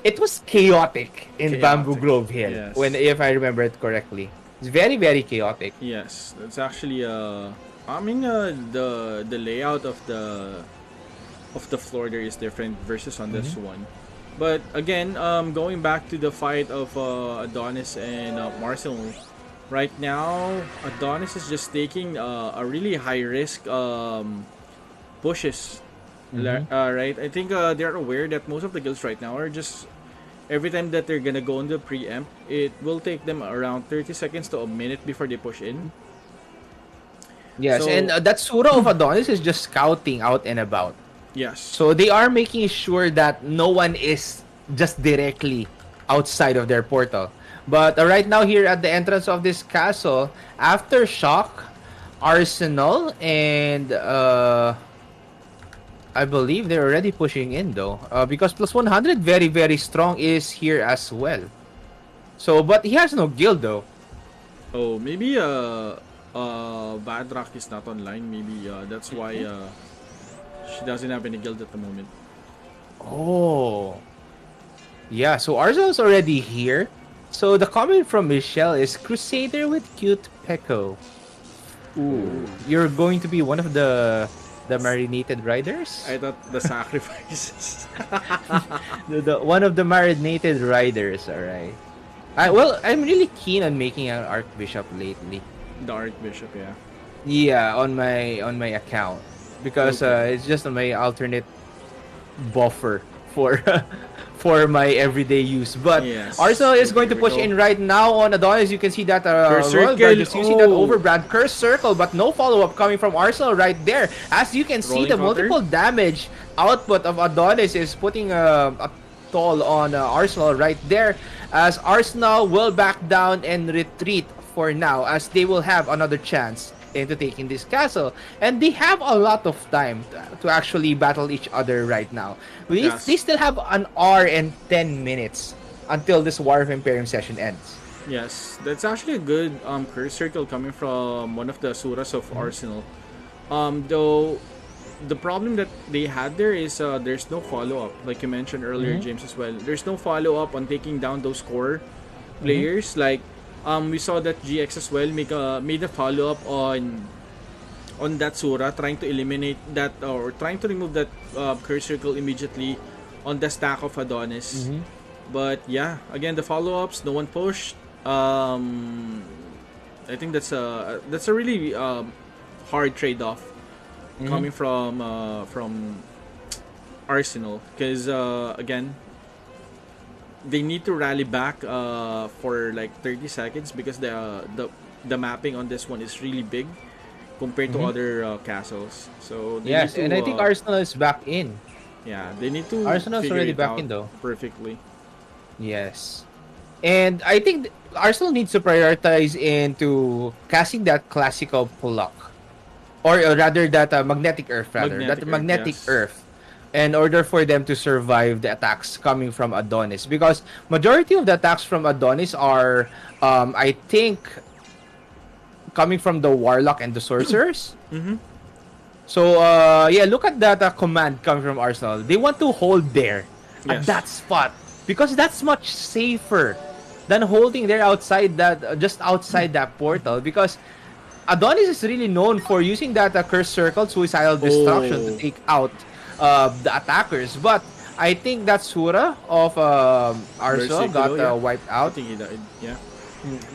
it was chaotic in Bamboo Chaotic. Grove Hill, Yes. if I remember it correctly. It's very, very chaotic. Yes, that's actually I mean the layout of the floor there is different versus on this one. But again, going back to the fight of Adonis and Marcel, right now Adonis is just taking a really high risk pushes. Right, I think they're aware that most of the guilds right now are just every time that they're gonna go on the preempt, it will take them around 30 seconds to a minute before they push in. Yes, So- and that Sura of Adonis is just scouting out and about. Yes. So they are making sure that no one is just directly outside of their portal. But right now here at the entrance of this castle, Aftershock, Arsenal, and I believe they're already pushing in though. Because plus 100 very, very strong is here as well. So, but he has no guild though. Oh, maybe Badrock is not online. Maybe that's why she doesn't have any guild at the moment. Oh. Yeah, so Arsenal's already here. So the comment from Michelle is Crusader with cute Peko. Ooh. You're going to be one of the marinated riders? I thought the sacrifices. The one of the marinated riders, alright. Well, I'm really keen on making an Archbishop lately. The Archbishop, yeah. Yeah, on my account. Because it's just my alternate buffer for for my everyday use. But Yes. Arsenal is going to Here we push go. in right now on Adonis. You can see that Curse Royal Guard Circle. is using that Oh. overbrand Curse Circle, but no follow-up coming from Arsenal right there. As you can see, Rolling the counter. multiple damage output of Adonis is putting a toll on Arsenal right there. As Arsenal will back down and retreat for now, as they will have another chance into taking this castle, and they have a lot of time to actually battle each other right now. Yes. They still have an hour and 10 minutes until this War of Emperium session ends. Yes, that's actually a good curse circle coming from one of the suras of Arsenal. Though the problem that they had there is there's no follow up, like you mentioned earlier, James, as well. There's no follow up on taking down those core players. Like we saw that GX as well made a follow up on that Sura, trying to eliminate that or trying to remove that curse circle immediately on the stack of Adonis. But yeah, again the follow ups, no one pushed. I think that's a really hard trade off coming from Arsenal, because again they need to rally back for like 30 seconds because the mapping on this one is really big compared to other castles. So they Yes, need to, and I think Arsenal is back in. yeah, they need to Arsenal's figure already it back out in, though. perfectly. Yes. And I think Arsenal needs to prioritize into casting that classical pull-up. Or rather, that magnetic earth, rather. Magnetic That Earth, magnetic yes. earth. In order for them to survive the attacks coming from Adonis. Because majority of the attacks from Adonis are, I think, coming from the Warlock and the Sorcerers. So, yeah, look at that command coming from Arsenal. They want to hold there at Yes. that spot. Because that's much safer than holding there outside that, just outside that portal. Because Adonis is really known for using that cursed circle, suicidal destruction, to take out the attackers. But I think that Sura of Arsenal got yeah. wiped I out. think he died. Yeah.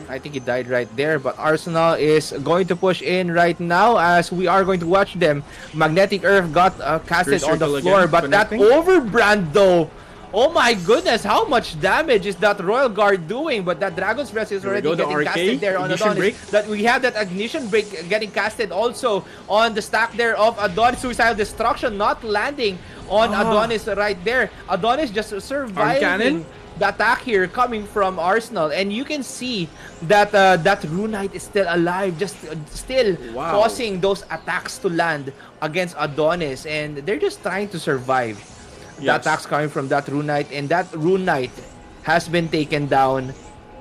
I think he died right there. But Arsenal is going to push in right now as we are going to watch them. Magnetic Earth got casted Curse on the circle floor. again, But that connecting. overbrand though. Oh my goodness, how much damage is that Royal Guard doing? But that Dragon's Breath is Here we already go, the getting RK, casted there on ignition Adonis. break. That we have that ignition break getting casted also on the stack there of Adonis. Suicidal destruction not landing on Adonis right there. Adonis just surviving cannon? the attack here coming from Arsenal, and you can see that that Runite is still alive, just still Wow. causing those attacks to land against Adonis, and they're just trying to survive the Yes. attacks coming from that Runite, and that Runite has been taken down.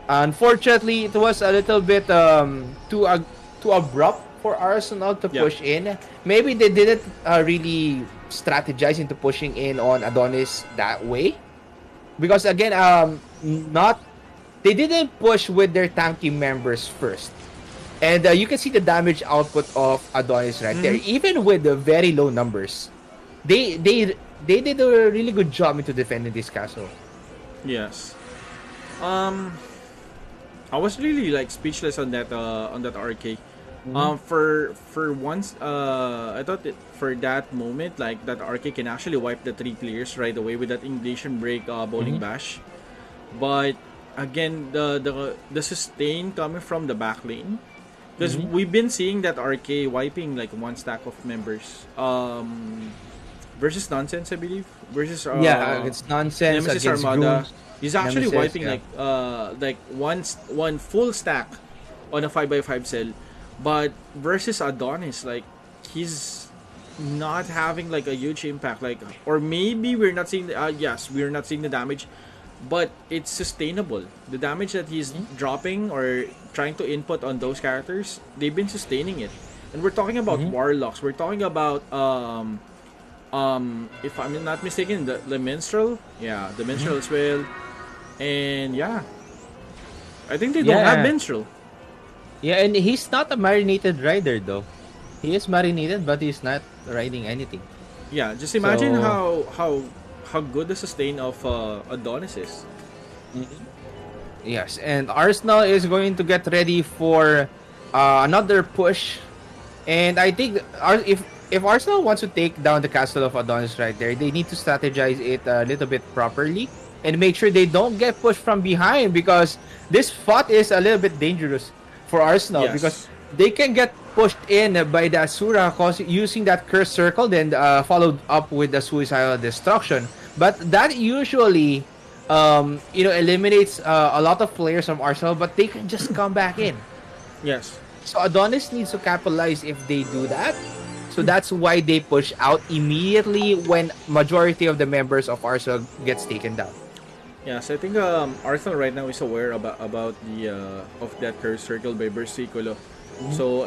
Unfortunately, it was a little bit too abrupt for Arsenal to Yeah. push in. Maybe they didn't really strategize into pushing in on Adonis that way. because again, not they didn't push with their tanky members first. And you can see the damage output of Adonis right there. Even with the very low numbers, they they they did a really good job into defending this castle. Yes. Um, I was really like speechless on that RK. For once, I thought that for that moment, like that RK can actually wipe the three players right away with that Ignition Break bowling bash. But again, the sustain coming from the back lane, because we've been seeing that RK wiping like one stack of members. Versus Nonsense, I believe. Versus It's Nonsense Nemesis against Armada. Grooms. He's actually Nemesis, wiping yeah. like one full stack on a 5x5 cell, but versus Adonis, like he's not having like a huge impact. Like, or maybe we're not seeing. Yes, we're not seeing the damage, but it's sustainable. The damage that he's dropping or trying to input on those characters, they've been sustaining it. And we're talking about warlocks. We're talking about if I'm not mistaken, the minstrel. Yeah, the minstrel as well. And yeah, I think they don't have Yeah. minstrel. Yeah, and he's not a marinated rider though. He is marinated, but he's not riding anything. Yeah, just imagine So how good the sustain of Adonis is. yes, and Arsenal is going to get ready for another push. And I think if Arsenal wants to take down the castle of Adonis right there, they need to strategize it a little bit properly and make sure they don't get pushed from behind, because this fight is a little bit dangerous for Arsenal, because Yes. they can get pushed in by the Asura using that curse circle, then followed up with the suicidal destruction. But that usually eliminates a lot of players from Arsenal, but they can just come back in. Yes. So Adonis needs to capitalize if they do that. So that's why they push out immediately when majority of the members of Arsenal gets taken down. Yes, I think Arsenal right now is aware about the of that curse circle by Versiculo. So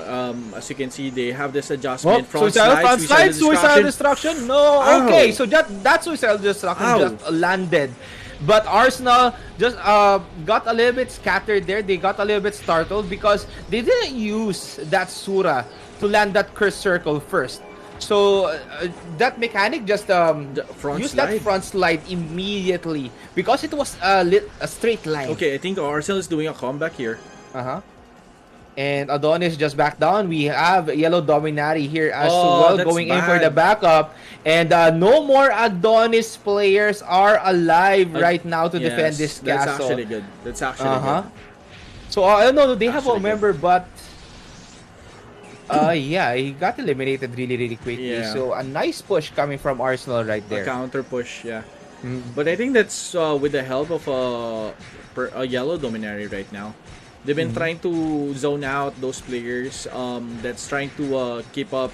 as you can see, they have this adjustment front slide, suicidal destruction. destruction. No, okay. Ow! So that suicidal destruction Ow! just landed, but Arsenal just got a little bit scattered there. They got a little bit startled because they didn't use that Sura to land that curse circle first. So that mechanic just The front used slide. that front slide immediately because it was a straight line. Okay, I think Arsenal is doing a comeback here. Uh-huh. And Adonis just back down. We have Yellow Dominati here as Oh, well that's going in for the bad. backup. And no more Adonis players are alive right now to defend this That's castle. actually good. That's actually Uh-huh. good. So I don't know, they have a Actually good. member, but yeah, he got eliminated really, really quickly. Yeah. So a nice push coming from Arsenal right A there. counter push, yeah. But I think that's with the help of a yellow dominary right now. They've been trying to zone out those players that's trying to keep up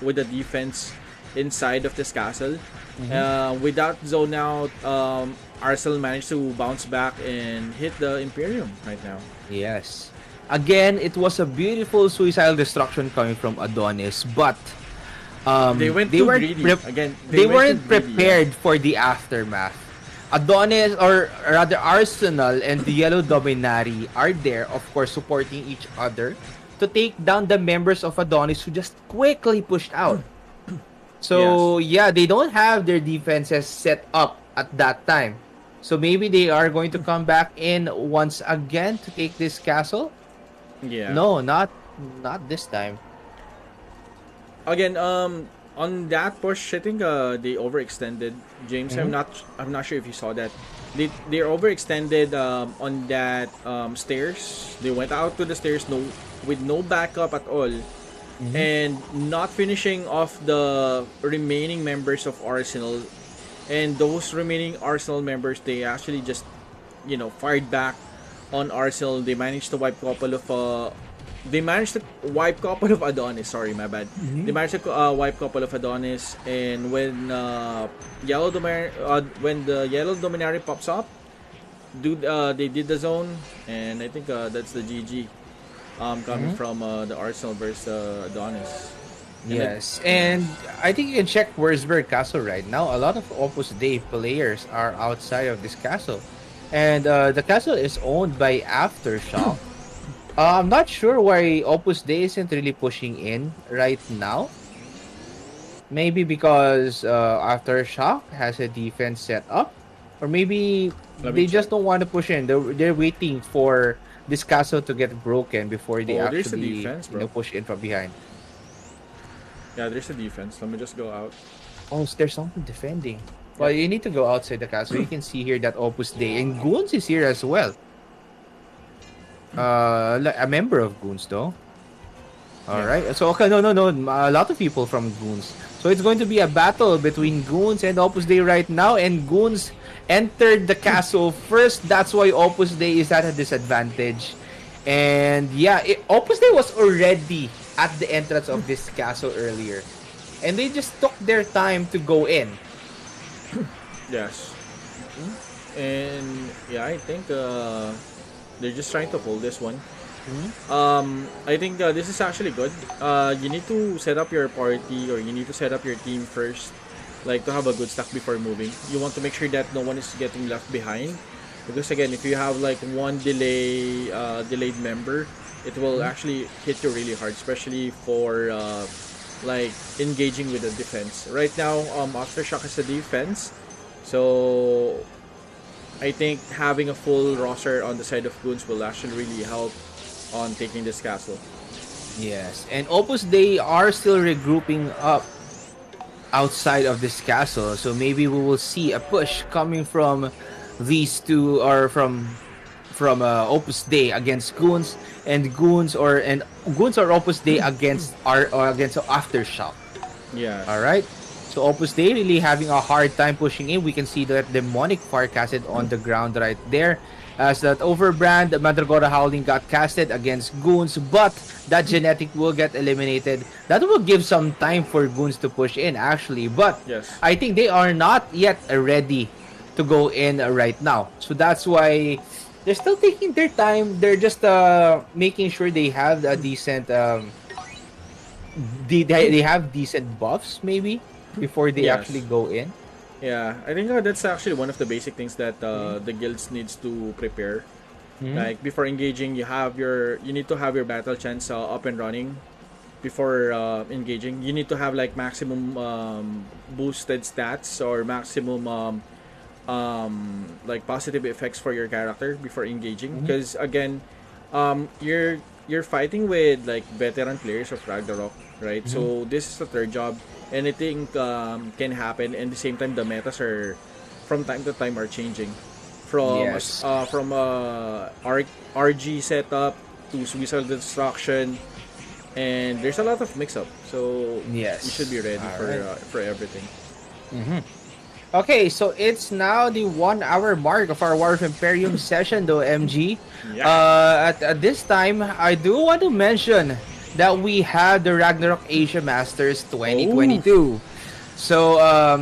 with the defense inside of this castle. Without zone out, Arsenal managed to bounce back and hit the Emperium right now. Yes. Again, it was a beautiful suicidal destruction coming from Adonis, but They went too weren't greedy. Again, they went weren't too greedy, prepared for the aftermath. Adonis, or rather Arsenal and the Yellow Dominari are there, of course, supporting each other to take down the members of Adonis who just quickly pushed out. So yeah, they don't have their defenses set up at that time. So maybe they are going to come back in once again to take this castle. Yeah. No, not this time. Again, on that push, I think they overextended. James, I'm not sure if you saw that. They overextended on that stairs. They went out to the stairs with no backup at all, and not finishing off the remaining members of Arsenal. And those remaining Arsenal members, they actually just fired back on Arsenal. They managed to wipe couple of Adonis. Sorry, my bad. They managed to wipe couple of Adonis, and when when the yellow dominary pops up, they did the zone, and I think that's the GG coming from the Arsenal versus Adonis. And Yes, and I think you can check Wurzberg Castle right now. A lot of Opus Dei players are outside of this castle, and the castle is owned by Aftershock. I'm not sure why Opus Dei isn't really pushing in right now. Maybe because Aftershock has a defense set up, or maybe let me they check. just don't want to push in. They're waiting for this castle to get broken before they Oh, there's a actually defense, bro. push in from behind. Yeah, there's a defense. Let me just go out. Oh, there's something defending. Well, Yep. you need to go outside the castle. You can see here that Opus Dei and Goons is here as well. A member of Goons though. All Yeah. right. So okay, no. A lot of people from Goons. So it's going to be a battle between Goons and Opus Dei right now, and Goons entered the castle first. That's why Opus Dei is at a disadvantage. And yeah, Opus Dei was already at the entrance of this castle earlier, and they just took their time to go in. Yes. And yeah, I think they're just trying to pull this one. I think this is actually good. You need to set up your party, or you need to set up your team first, like to have a good stack before moving. You want to make sure that no one is getting left behind, because again, if you have like one delayed member, it will actually hit you really hard, especially for like engaging with the defense. Right now, Aftershock has a defense, so I think having a full roster on the side of Goons will actually really help on taking this castle. Yes, and Opus they are still regrouping up outside of this castle, so maybe we will see a push coming from these two, or from Opus Dei against Goons, and Goons or Opus Dei against against Aftershock. Yes. All right. So Opus Dei really having a hard time pushing in. We can see that demonic fire casted on the ground right there. As that overbrand, Mandragora Howling got casted against Goons, but that genetic will get eliminated. That will give some time for Goons to push in, actually. But Yes. I think they are not yet ready to go in right now. So that's why they're still taking their time. They're just making sure they have a decent they have decent buffs maybe before they Yes. actually go in. Yeah, I think that's actually one of the basic things that the guilds needs to prepare. Like before engaging, you need to have your battle chance up and running before engaging. You need to have like maximum boosted stats, or maximum like positive effects for your character before engaging. Because again, you're fighting with like veteran players of Ragnarok, right? So this is the third job. Anything can happen, and at the same time, the metas are from time to time are changing. Yes. From RG setup to suicidal destruction, and there's a lot of mix up. So Yes. you should be ready All for right. for everything. Okay, so it's now the 1 hour mark of our War of Imperium session, though, MG. Yeah. At this time, I do want to mention that we had the Ragnarok Asia Masters 2022. So,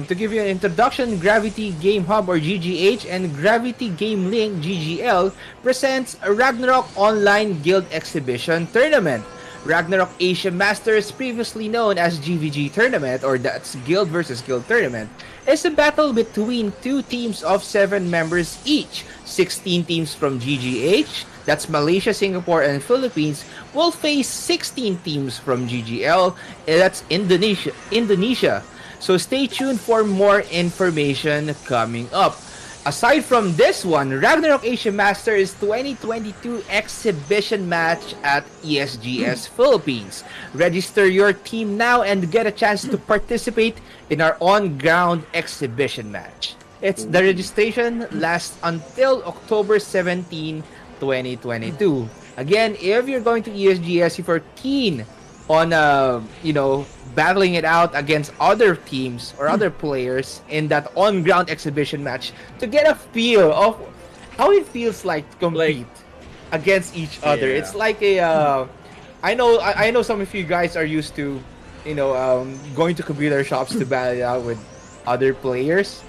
to give you an introduction, Gravity Game Hub, or GGH, and Gravity Game Link, GGL, presents a Ragnarok Online Guild Exhibition Tournament. Ragnarok Asia Masters, previously known as GVG Tournament, or that's Guild versus Guild Tournament, is a battle between two teams of 7 members each. 16 teams from GGH, that's Malaysia, Singapore, and Philippines, will face 16 teams from GGL, that's Indonesia. So stay tuned for more information coming up. Aside from this one, Ragnarok Asia Masters 2022 exhibition match at ESGS Philippines. Register your team now and get a chance to participate in our on-ground exhibition match. The registration lasts until October 17, 2022. Again, if you're going to ESGS, if you're keen on battling it out against other teams or other players in that on-ground exhibition match, to get a feel of how it feels like to compete against each other. Yeah. It's like I know some of you guys are used to going to computer shops to battle it out with other players.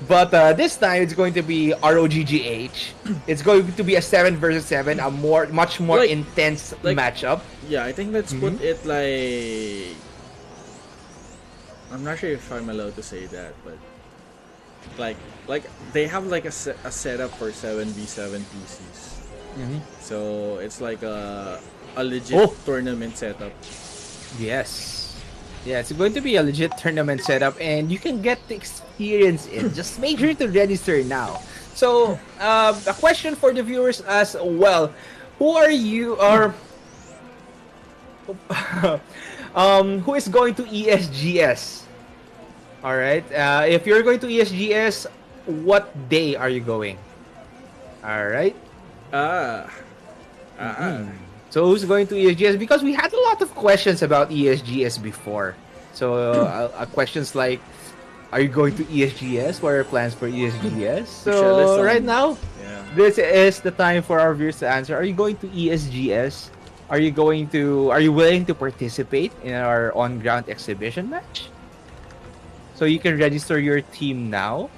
But this time it's going to be ROGGH. It's going to be a 7 versus 7, much more intense matchup. Yeah, I think let's put it like I'm not sure if I'm allowed to say that, but like like they have like a setup for 7v7 PCs. Mm-hmm. So it's like a legit Oh, tournament setup. yes. Yeah, it's going to be a legit tournament setup, and you can get the experience in. Just make sure to register now. So, a question for the viewers as well: Who are you, or who is going to ESGS? All right. If you're going to ESGS, what day are you going? All right. Ah. Mhm. So who's going to ESGS? Because we had a lot of questions about ESGS before. So questions like, are you going to ESGS? What are your plans for ESGS? Michelle is So right on. now, Yeah. this is the time for our viewers to answer. Are you going to ESGS? Are you willing to participate in our on-ground exhibition match? So you can register your team now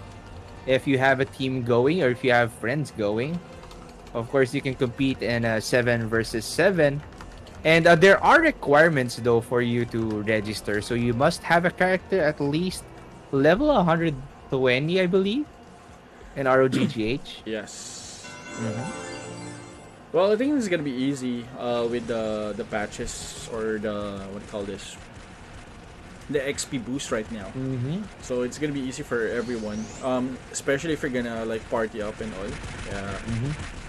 if you have a team going or if you have friends going. Of course, you can compete in a 7 versus 7. And there are requirements, though, for you to register. So you must have a character at least level 120, I believe, in ROGGH. Yes. Mm-hmm. Well, I think this is gonna be easy with the patches or the what do you call this, the XP boost right now. Mm-hmm. So it's gonna be easy for everyone. Especially if you're gonna like party up and all. Yeah. Mm-hmm.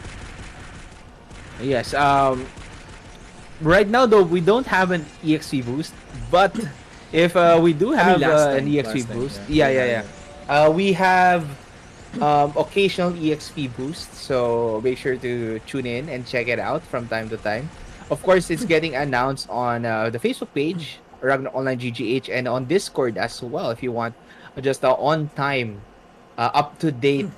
Yes. Right now, though, we don't have an EXP boost, but if we do I mean have an EXP last time, boost, yeah. we have occasional EXP boost, so make sure to tune in and check it out from time to time. Of course, it's getting announced on the Facebook page, Ragnarok Online GGH, and on Discord as well if you want just on time, up to date,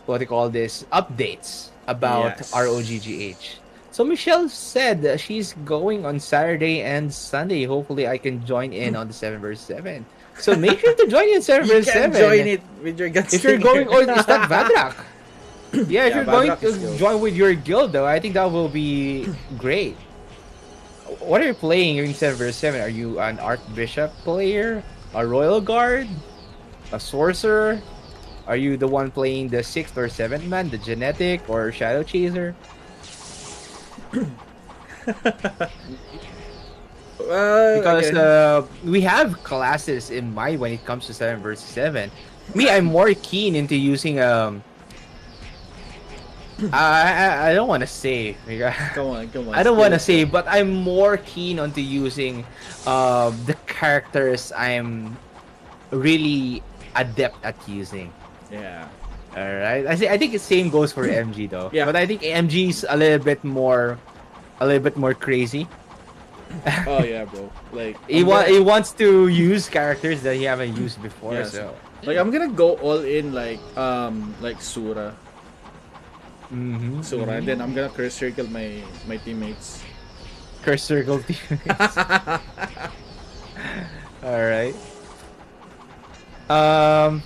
what do you call this, updates about Yes. ROGGH. So Michelle said that she's going on Saturday and Sunday. Hopefully, I can join in on the 7 vs 7. So make sure to join in 7 You vs can join 7. it with your If you're gunslinger. going, or is that Vadrak? Yeah, if Yeah, you're going Badrock to is skilled. join with your guild, though, I think that will be great. What are you playing in 7 vs 7? Are you an Archbishop player? A Royal Guard? A Sorcerer? Are you the one playing the 6th or 7th man, the Genetic or Shadow Chaser? Because Again. we have classes in mind when it comes to 7 versus 7. Me, I'm more keen into using I don't want to say Come on, I don't spill want to it, say, bro. but I'm more keen onto using the characters I'm really adept at using. Yeah. All right, I think the same goes for MG though, Yeah. but I think MG's a little bit more crazy. Oh yeah, bro. Like He wants to use characters that he haven't used before. yes. So Like I'm gonna go all in like Sura, and then I'm gonna curse circle my teammates. curse circle teammates. All right. Um.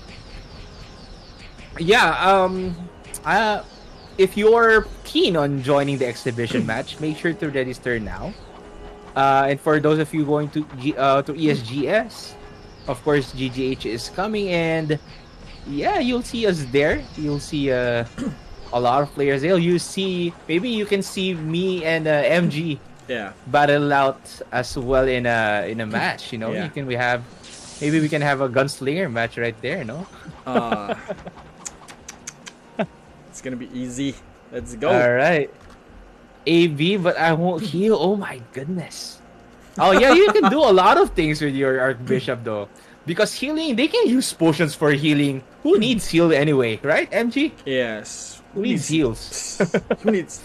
Yeah. Uh, if you're keen on joining the exhibition match, make sure to register now. And for those of you going to ESGS, of course GGH is coming, and yeah, you'll see us there. You'll see a lot of players there. You see, maybe you can see me and MG Yeah. battle out as well in a match. You know, Yeah. maybe we can have a gunslinger match right there. No. Uh it's gonna be easy. Let's go. All right. AB, but I won't heal. Oh my goodness. Oh yeah, you can do a lot of things with your Archbishop though. Because healing, they can use potions for healing. Who needs heal anyway, right, MG? Yes. Who needs heals? Who needs?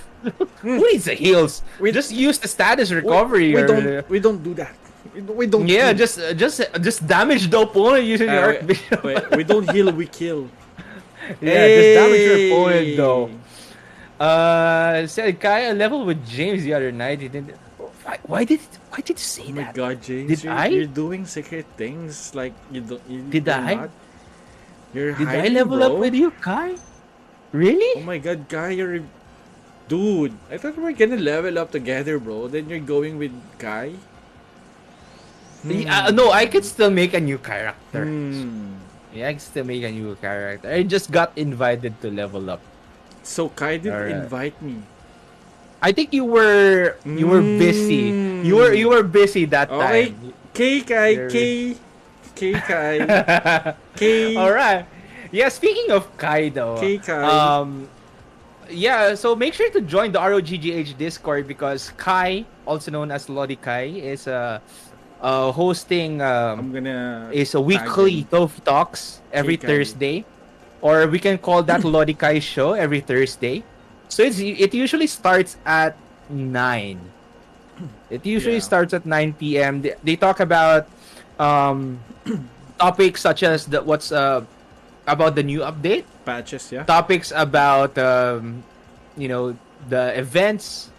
Who needs the heals? We- Just use the status recovery. We don't do that. We don't. Yeah, heal. just damage the opponent using your Archbishop. We don't heal. We kill. Yeah, just damage your opponent though. Said Kaya leveled with James the other night. He didn't. Why did you say Oh my that? God, James! Did you're doing secret things like you don't. Did you're I? Not. You're Did I hiding, level bro. up with you, Kai? Really? Oh my God, Guy, you're. Dude, I thought we were gonna level up together, bro. Then you're going with Guy. No, I could still make a new character. Hmm. Yeah, I can still make a new character. I just got invited to level up. So Kai didn't Alright. invite me. I think you were busy. You were busy that Okay. time. K Kai K Kai K All right. Yeah, speaking of Kaido, K Kai. yeah, so make sure to join the ROGGH Discord because Kai, also known as Lodi Kai, is hosting I'm gonna is a tag weekly him. Tofu Talks every Kai. Thursday, or we can call that Lodi Kai show every Thursday. So it usually starts at 9. It usually Yeah. starts at 9 p.m. They talk about um, topics such as what's about the new update, Patches, yeah. topics about the events,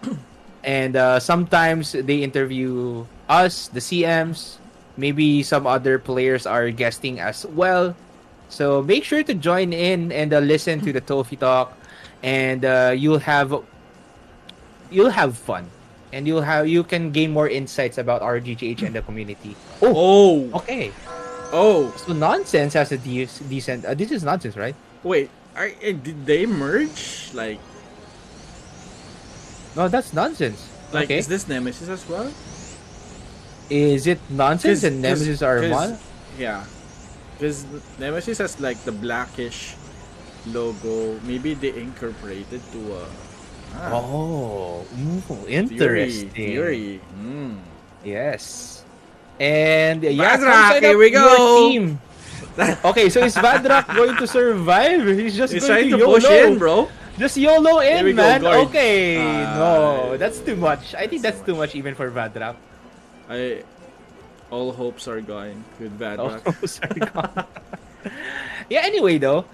and sometimes they interview us, the CMs. Maybe some other players are guesting as well. So make sure to join in and listen to the Tofi Talk, and you'll have fun, and you can gain more insights about RGGH and the community. Oh. Okay. Oh. So Nonsense has a decent. This is Nonsense, right? Wait. Did they merge? Like No, that's Nonsense. Okay. is this Nemesis as well? Is it Nonsense and Nemesis are one? Yeah. Because Nemesis has like the blackish logo. Maybe they incorporated to Oh, interesting. Theory. Yes. And yeah, Ragnarok, come sign here up we your go. team. Okay, so is Vadrak going to survive? He's just He's going trying to YOLO. push in, bro. Just YOLO Here we in, go, man. guard. Okay, no, that's too much. I think that's too much even for Vadrak. All hopes are gone with Oh, Vadrak. sorry. God. Yeah, anyway though,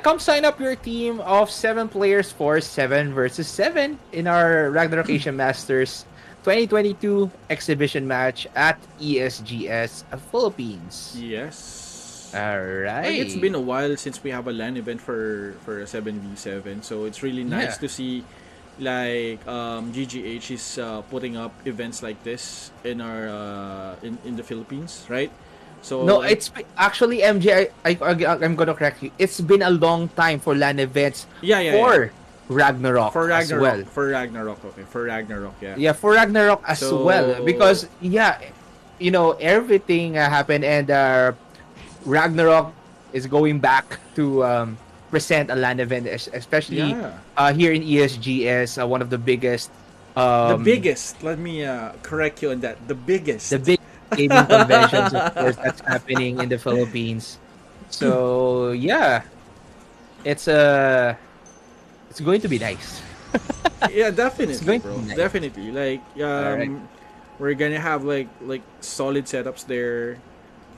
come sign up your team of 7 players for 7 versus 7 in our Ragnarok Asian Masters 2022 exhibition match at ESGS Philippines. Yes. Alright. Like, it's been a while since we have a LAN event for a 7v7, so it's really nice to see like GGH is putting up events like this in our in the Philippines, right? So No, actually MJ. I'm gonna correct you. It's been a long time for LAN events for Ragnarok for as Ragnarok well. for Ragnarok, okay, for Ragnarok, yeah. Yeah, for Ragnarok as So- well because everything happened and Ragnarok is going back to present a LAN event, especially here in ESGS, one of the biggest. The biggest. Let me correct you on that. The biggest. The big gaming conventions, of course, that's happening in the Philippines. So yeah, it's going to be nice. Yeah, definitely, going to bro. be nice. Definitely. Like Alright. we're gonna have like solid setups there.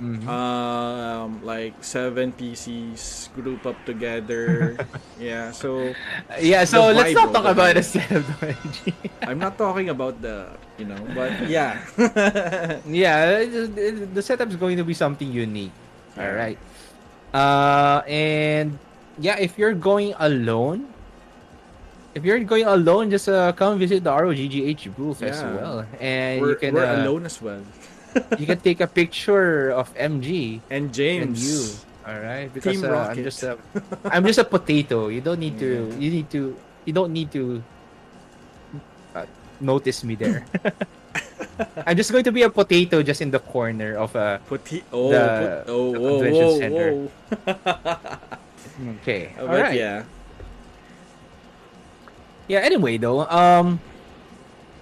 Mhm. Like 7 PCs group up together. Yeah, so Yeah, so the let's vibe, not bro, talk the about vibe. the setup, MG. I'm not talking about but yeah. Yeah, the setup's going to be something unique. Yeah. All right. And yeah, if you're going alone, just come visit the ROGGH booth as Yeah. well, and we're you can alone as well. you can take a picture of MG And and James. you. All right, because Team I'm Rocket. just a potato. You don't need to. You don't need to notice me there. I'm just going to be a potato just in the corner of a. the convention center. Okay. All But right. yeah. Yeah. Anyway, though,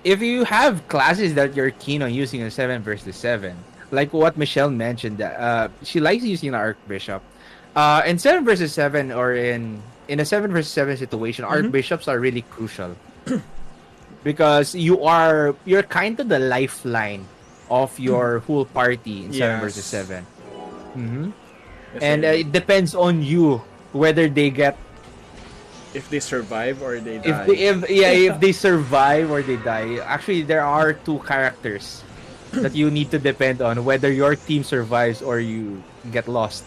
if you have classes that you're keen on using in 7 versus 7, like what Michelle mentioned, that she likes using the Archbishop. In 7 versus 7 or in a 7 versus 7 situation, Archbishops are really crucial because you're kind of the lifeline of your whole party in 7 versus 7. Mm-hmm. Yes, And sir. it depends on you whether they get If they survive or they die. if they survive or they die. Actually, there are 2 characters that you need to depend on whether your team survives or you get lost.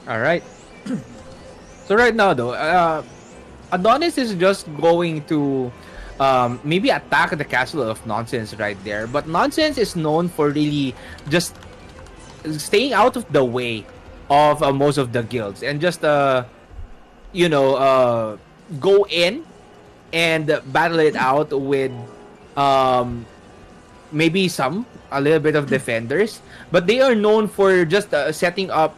All right. So right now though, Adonis is just going to maybe attack the castle of Nonsense right there. But Nonsense is known for really just staying out of the way of most of the guilds and just you know go in and battle it out with um maybe some a little bit of defenders, but they are known for just setting up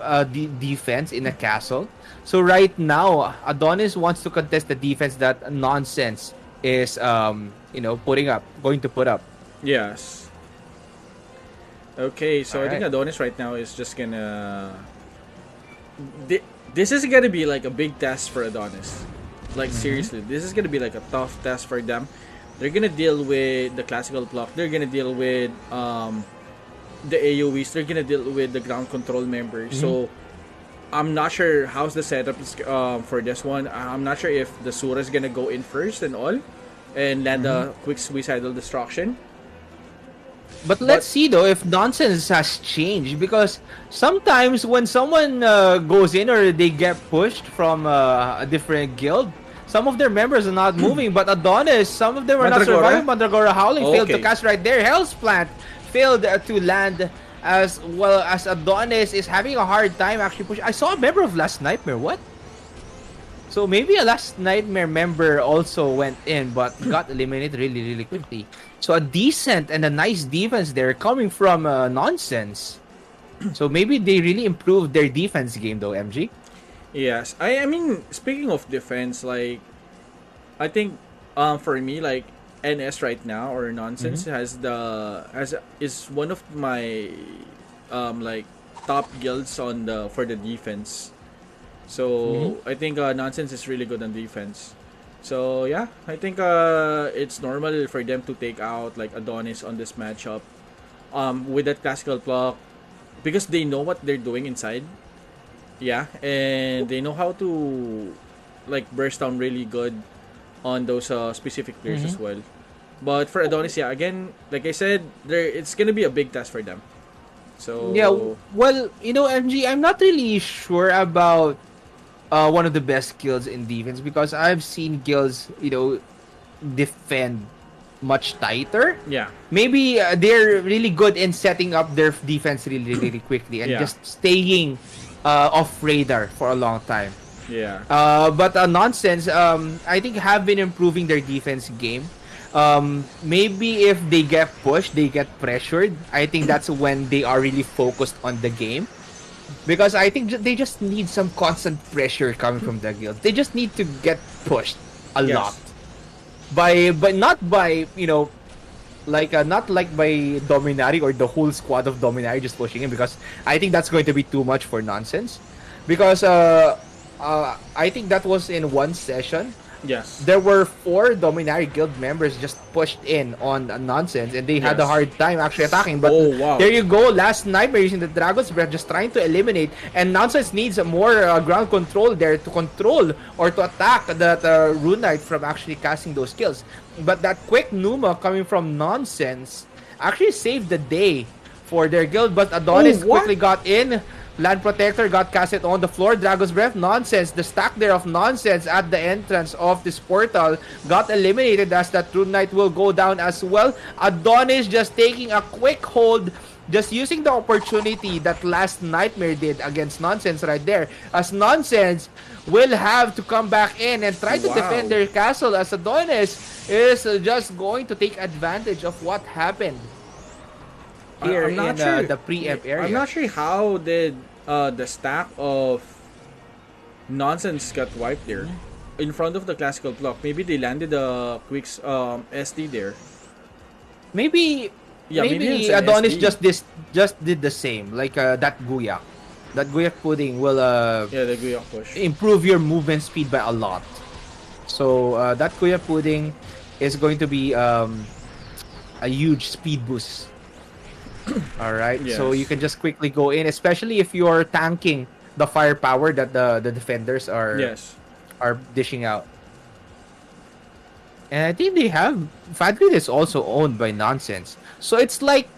defense in a castle. So right now Adonis wants to contest the defense that Nonsense is going to put up. Yes. Okay, so All I think right. Adonis right now is just gonna. This is gonna be like a big test for Adonis. Like seriously, this is gonna be like a tough test for them. They're gonna deal with the classical block. They're gonna deal with the AOEs. They're gonna deal with the ground control members. So I'm not sure how's the setup is, for this one. I'm not sure if the Sura is gonna go in first and all, and land a quick suicidal destruction. But But let's see though if Nonsense has changed, because sometimes when someone goes in or they get pushed from a different guild, some of their members are not moving. But Adonis, some of them are not Mandragora? surviving. Mandragora Howling failed to Okay. cast right there. Hell's Plant failed to land, as well as Adonis is having a hard time actually push. I saw a member of Last Nightmare. What? So maybe a Last Nightmare member also went in but got eliminated really, really quickly. So a decent and a nice defense there coming from Nonsense. So maybe they really improved their defense game though, MG. Yes, I mean, speaking of defense, like I think for me, like NS right now or Nonsense is one of my like top guilds on the for the defense. So I think Nonsense is really good on defense. So yeah, I think it's normal for them to take out like Adonis on this matchup with that classical block because they know what they're doing inside. Yeah, and they know how to like burst down really good on those specific players as well. But for Adonis, yeah, again, like I said, it's gonna be a big test for them. Yeah, So well, MG, I'm not really sure about one of the best guilds in defense, because I've seen guilds, defend much tighter. yeah, Maybe they're really good in setting up their defense really, really quickly and Yeah. just staying off radar for a long time. yeah, But Nonsense, I think have been improving their defense game. Maybe if they get pushed, they get pressured, I think that's when they are really focused on the game. Because I think they just need some constant pressure coming from the guild. They just need to get pushed a Yes. lot. But not by, like not like by Dominari or the whole squad of Dominari just pushing him, because I think that's going to be too much for Nonsense. Because I think that was in one session. yes, There were 4 Dominari Guild members just pushed in on Nonsense, and they had a Yes. hard time actually attacking. But Oh, wow. there you go, Last Nightmare using the Dragon's Breath, just trying to eliminate. And Nonsense needs more ground control there to control or to attack that Rune Knight from actually casting those skills. But that quick Numa coming from Nonsense actually saved the day for their guild. But Adonis Oh, what? quickly got in. Land Protector got casted on the floor. Dragon's Breath, Nonsense. The stack there of Nonsense at the entrance of this portal got eliminated, as that Rune Knight will go down as well. Adonis just taking a quick hold, just using the opportunity that Last Nightmare did against Nonsense right there. As Nonsense will have to come back in and try to Wow. defend their castle, as Adonis is just going to take advantage of what happened here I'm not in sure. the pre-emp area. I'm not sure how did the stack of Nonsense got wiped there in front of the classical block. Maybe they landed a quick SD there. Maybe Yeah, maybe maybe it's an Adonis SD. just did the same, like that Guyak. That Guyak pudding will Yeah, the Guyak push. improve your movement speed by a lot. So that Guyak pudding is going to be a huge speed boost. All right, so Yes. you can just quickly go in, especially if you're tanking the firepower that the defenders Yes. are dishing out. And I think they have Fadgrid is also owned by Nonsense. So it's like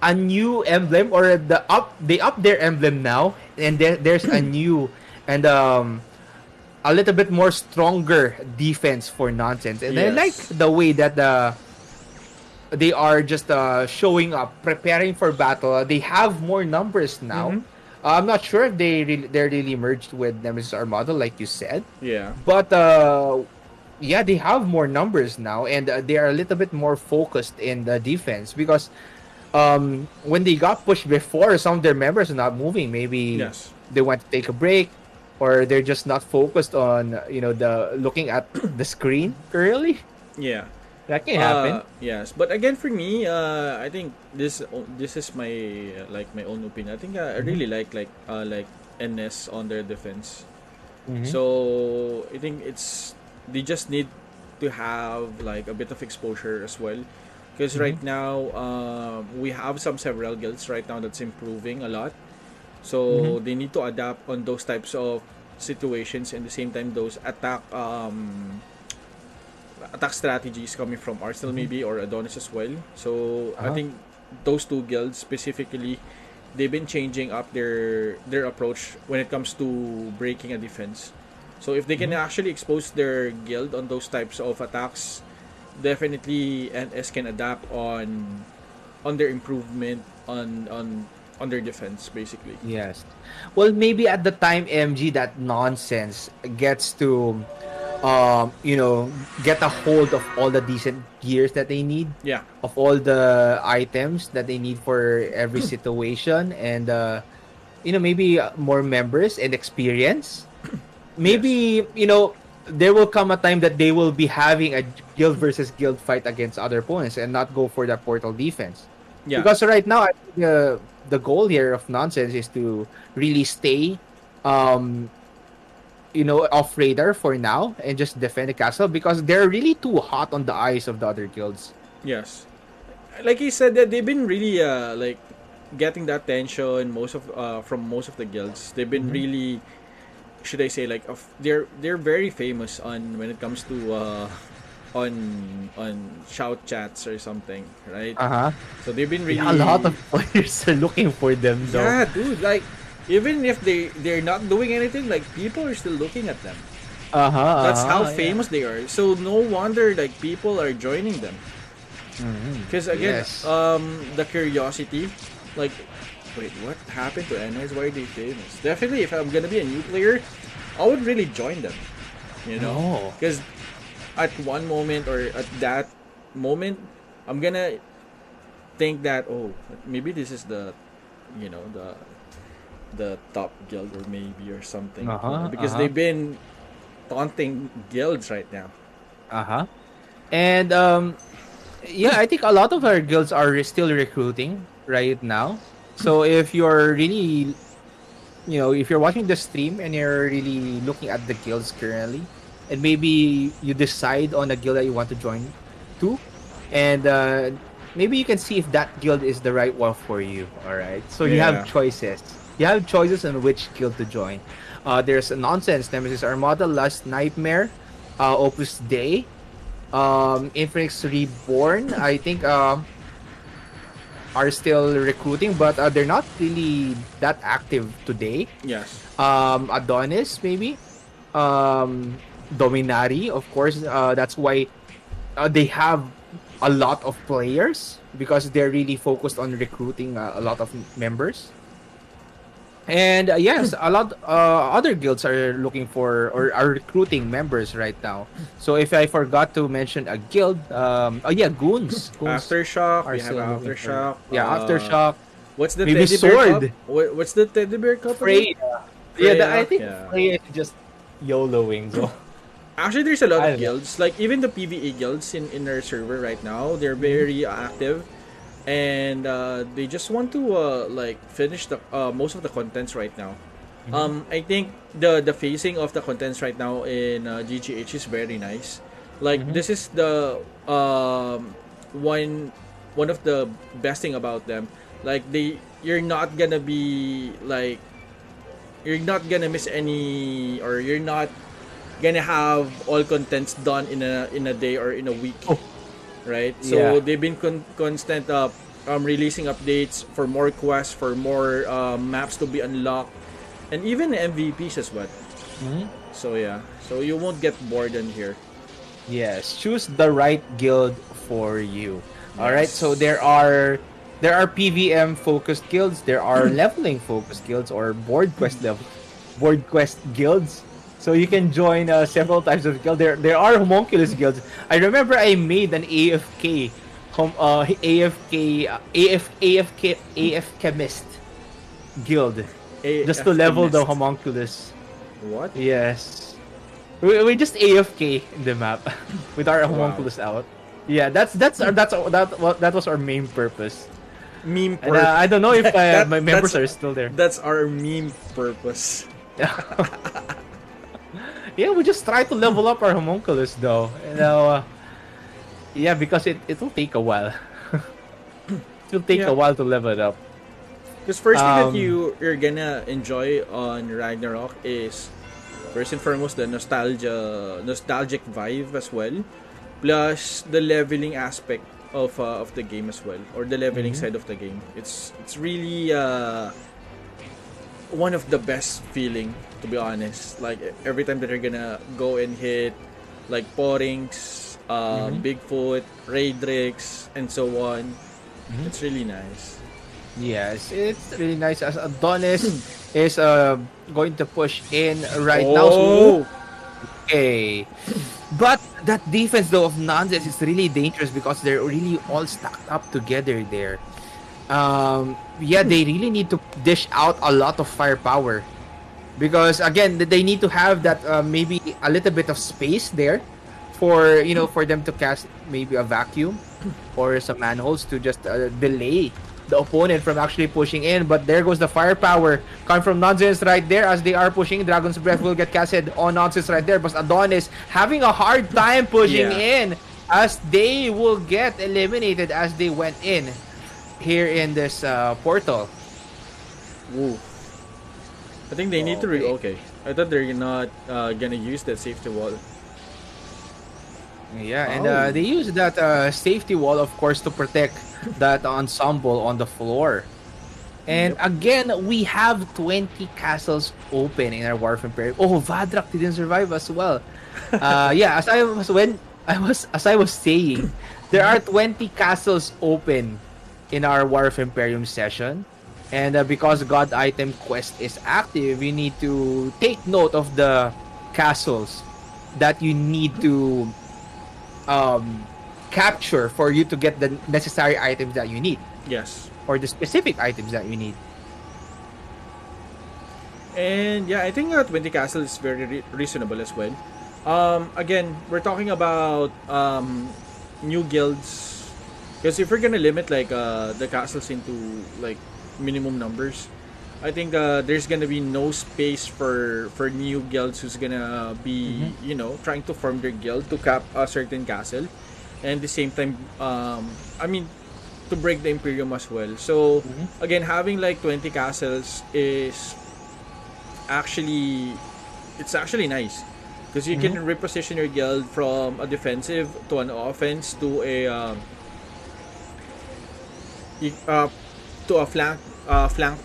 a new emblem, or they up their emblem now, and there's a new and a little bit more stronger defense for Nonsense. And I like Yes. the way that they are just showing up, preparing for battle. They have more numbers now. Mm-hmm. I'm not sure if they're really merged with Nemesis Armada, like you said, Yeah. but yeah, they have more numbers now, and they are a little bit more focused in the defense because when they got pushed before, some of their members are not moving. Maybe Yes. they want to take a break, or they're just not focused on the looking at the screen currently. Yeah. That can happen. Yes, but again for me, I think this is my my own opinion. I think I Mm-hmm. really like NS on their defense. Mm-hmm. So I think they just need to have like a bit of exposure as well, because Mm-hmm. right now we have several guilds right now that's improving a lot. Mm-hmm. So they need to adapt on those types of situations, and at the same time those attack strategies coming from Arsenal Mm-hmm. maybe or Adonis as well. So I Uh-huh. think those two guilds specifically, they've been changing up their approach when it comes to breaking a defense. So if they can Mm-hmm. actually expose their guild on those types of attacks, definitely NS can adapt on their improvement on their defense basically. Yes. Well, maybe at the time MG that Nonsense gets to get a hold of all the decent gears that they need, Yeah. of all the items that they need for every situation, and maybe more members and experience. Yes. Maybe there will come a time that they will be having a guild versus guild fight against other opponents and not go for that portal defense. Yeah. Because right now, I think the goal here of Nonsense is to really stay um off radar for now and just defend the castle because they're really too hot on the eyes of the other guilds. Yes. Like he said that they've been really getting that attention most of from most of the guilds. They've been Mm-hmm. really, should I say, they're very famous on when it comes to on shout chats or something, right? Uh-huh. So they've been Yeah, a lot really, of players are looking for them though. yeah, dude, like even if they're not doing anything, like people are still looking at them. Uh-huh, That's how yeah. famous they are. So no wonder like people are joining them. Mm-hmm. Because again, Yes. the curiosity, like, wait, what happened to NS? Why are they famous? Definitely, if I'm gonna be a new player, I would really join them. You know, Oh. because at one moment or at that moment, I'm gonna think that, oh, maybe this is you know, the top guild or maybe or something. Uh-huh, Because uh-huh. they've been taunting guilds right now. Uh-huh. And yeah, I think a lot of our guilds are still recruiting right now. So if you're really, if you're watching the stream and you're really looking at the guilds currently, and maybe you decide on a guild that you want to join to, and maybe you can see if that guild is the right one for you. All right. So you have Yeah. choices. You have choices on which guild to join. There's a Nonsense, Nemesis Armada, Last Nightmare, Opus Dei, Infinix Reborn. I think are still recruiting, but they're not really that active today. Yes. Adonis maybe, Dominari, of course. That's why they have a lot of players because they're really focused on recruiting a lot of members. And yes, a lot other guilds are looking for or are recruiting members right now. So if I forgot to mention a guild, oh yeah, goons Aftershock. are We have still looking for, Aftershock. yeah, aftershock. What's the Maybe teddy bear cup? sword. What's the teddy bear cup again? Freya. Yeah, I Freya. think Yeah. Freya is just YOLOing. So Actually, there's a lot I of don't know. guilds. Like even the PvE guilds in our server right now, they're Mhm. very active, and they just want to like finish the most of the contents right now. Mhm. I think the phasing of the contents right now in GGH is very nice. Like Mhm. this is the one of the best thing about them. Like you're not gonna be like you're not gonna miss any, or you're not gonna have all contents done in a day or in a week, Oh, right? yeah. So they've been constant releasing updates for more quests, for more maps to be unlocked, and even MVPs as well. Mhm. So yeah, so you won't get bored in here. Yes, choose the right guild for you. All right, so Yes. there are PVM focused guilds, there are leveling focused guilds, or board quest guilds. So you can join several types of guild. There are homunculus guilds. I remember I made an AFK AF chemist guild just to AF level the chemist. homunculus. What? Yes. We just AFK in the map with our Wow. homunculus out. Yeah, that was our main purpose. Meme And per. I don't know if that my members that's are still there. that's our meme purpose. Yeah, we just try to level up our homunculus though. Yeah, because it will take a while. It will take Yeah. a while to level it up. Because first thing that Um, you're gonna enjoy on Ragnarok is first and foremost the nostalgic vibe as well, plus the leveling aspect of the game as well, or the leveling mhm. side of the game. It's really one of the best feeling, to be honest. Like every time that you're gonna go and hit like Porings, Mhm. Bigfoot, Raydrix, and so on, Mhm. it's really nice. Yes, it's really nice as Adonis is going to push in right now. So Oh, okay. But that defense though of Nonsense is really dangerous because they're really all stacked up together there. Yeah, they really need to dish out a lot of firepower because again they need to have that maybe a little bit of space there for for them to cast maybe a vacuum or some manholes to just delay the opponent from actually pushing in. But there goes the firepower coming from Nonsense right there as they are pushing. Dragon's Breath will get casted on Nonsense right there, but Adonis having a hard time pushing yeah. in as they will get eliminated as they went in here in this portal. Woo. I think they need to Okay. okay. I thought they're not gonna use that safety wall. Yeah, and Oh. they use that safety wall, of course, to protect that ensemble on the floor. And Yep. again, we have 20 castles open in our War of Emperium. Oh, Vadrak didn't survive as well. Yeah, as I was saying, there are 20 castles open in our War of Imperium session. And because God item quest is active, you need to take note of the castles that you need to um, capture for you to get the necessary items that you need Yes. or the specific items that you need. And yeah, I think 20 castle is very reasonable as well. Again, we're talking about new guilds. Because if we're gonna limit like the castles into like minimum numbers, I think there's gonna be no space for new guilds who's gonna be Mm-hmm. trying to form their guild to cap a certain castle, and at the same time, I mean, to break the Imperium as well. So Mm-hmm. again, having like 20 castles is actually it's actually nice because you can Mm-hmm. reposition your guild from a defensive to an offense to a y- uh, to a flank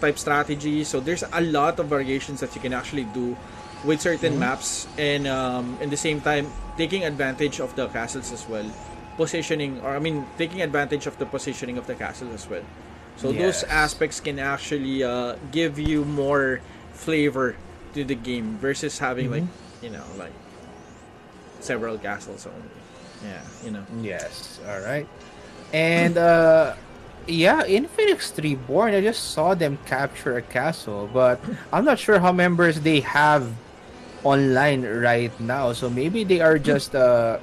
type strategy. So there's a lot of variations that you can actually do with certain Mm-hmm. maps, and in the same time taking advantage of the castles as well, positioning, or I mean taking advantage of the positioning of the castles as well. So those Yes. aspects can actually give you more flavor to the game versus having like Mm-hmm. like several castles only. Yeah. Yes. All right. And yeah, in Phoenix Reborn, I just saw them capture a castle, but I'm not sure how members they have online right now. So maybe they are just our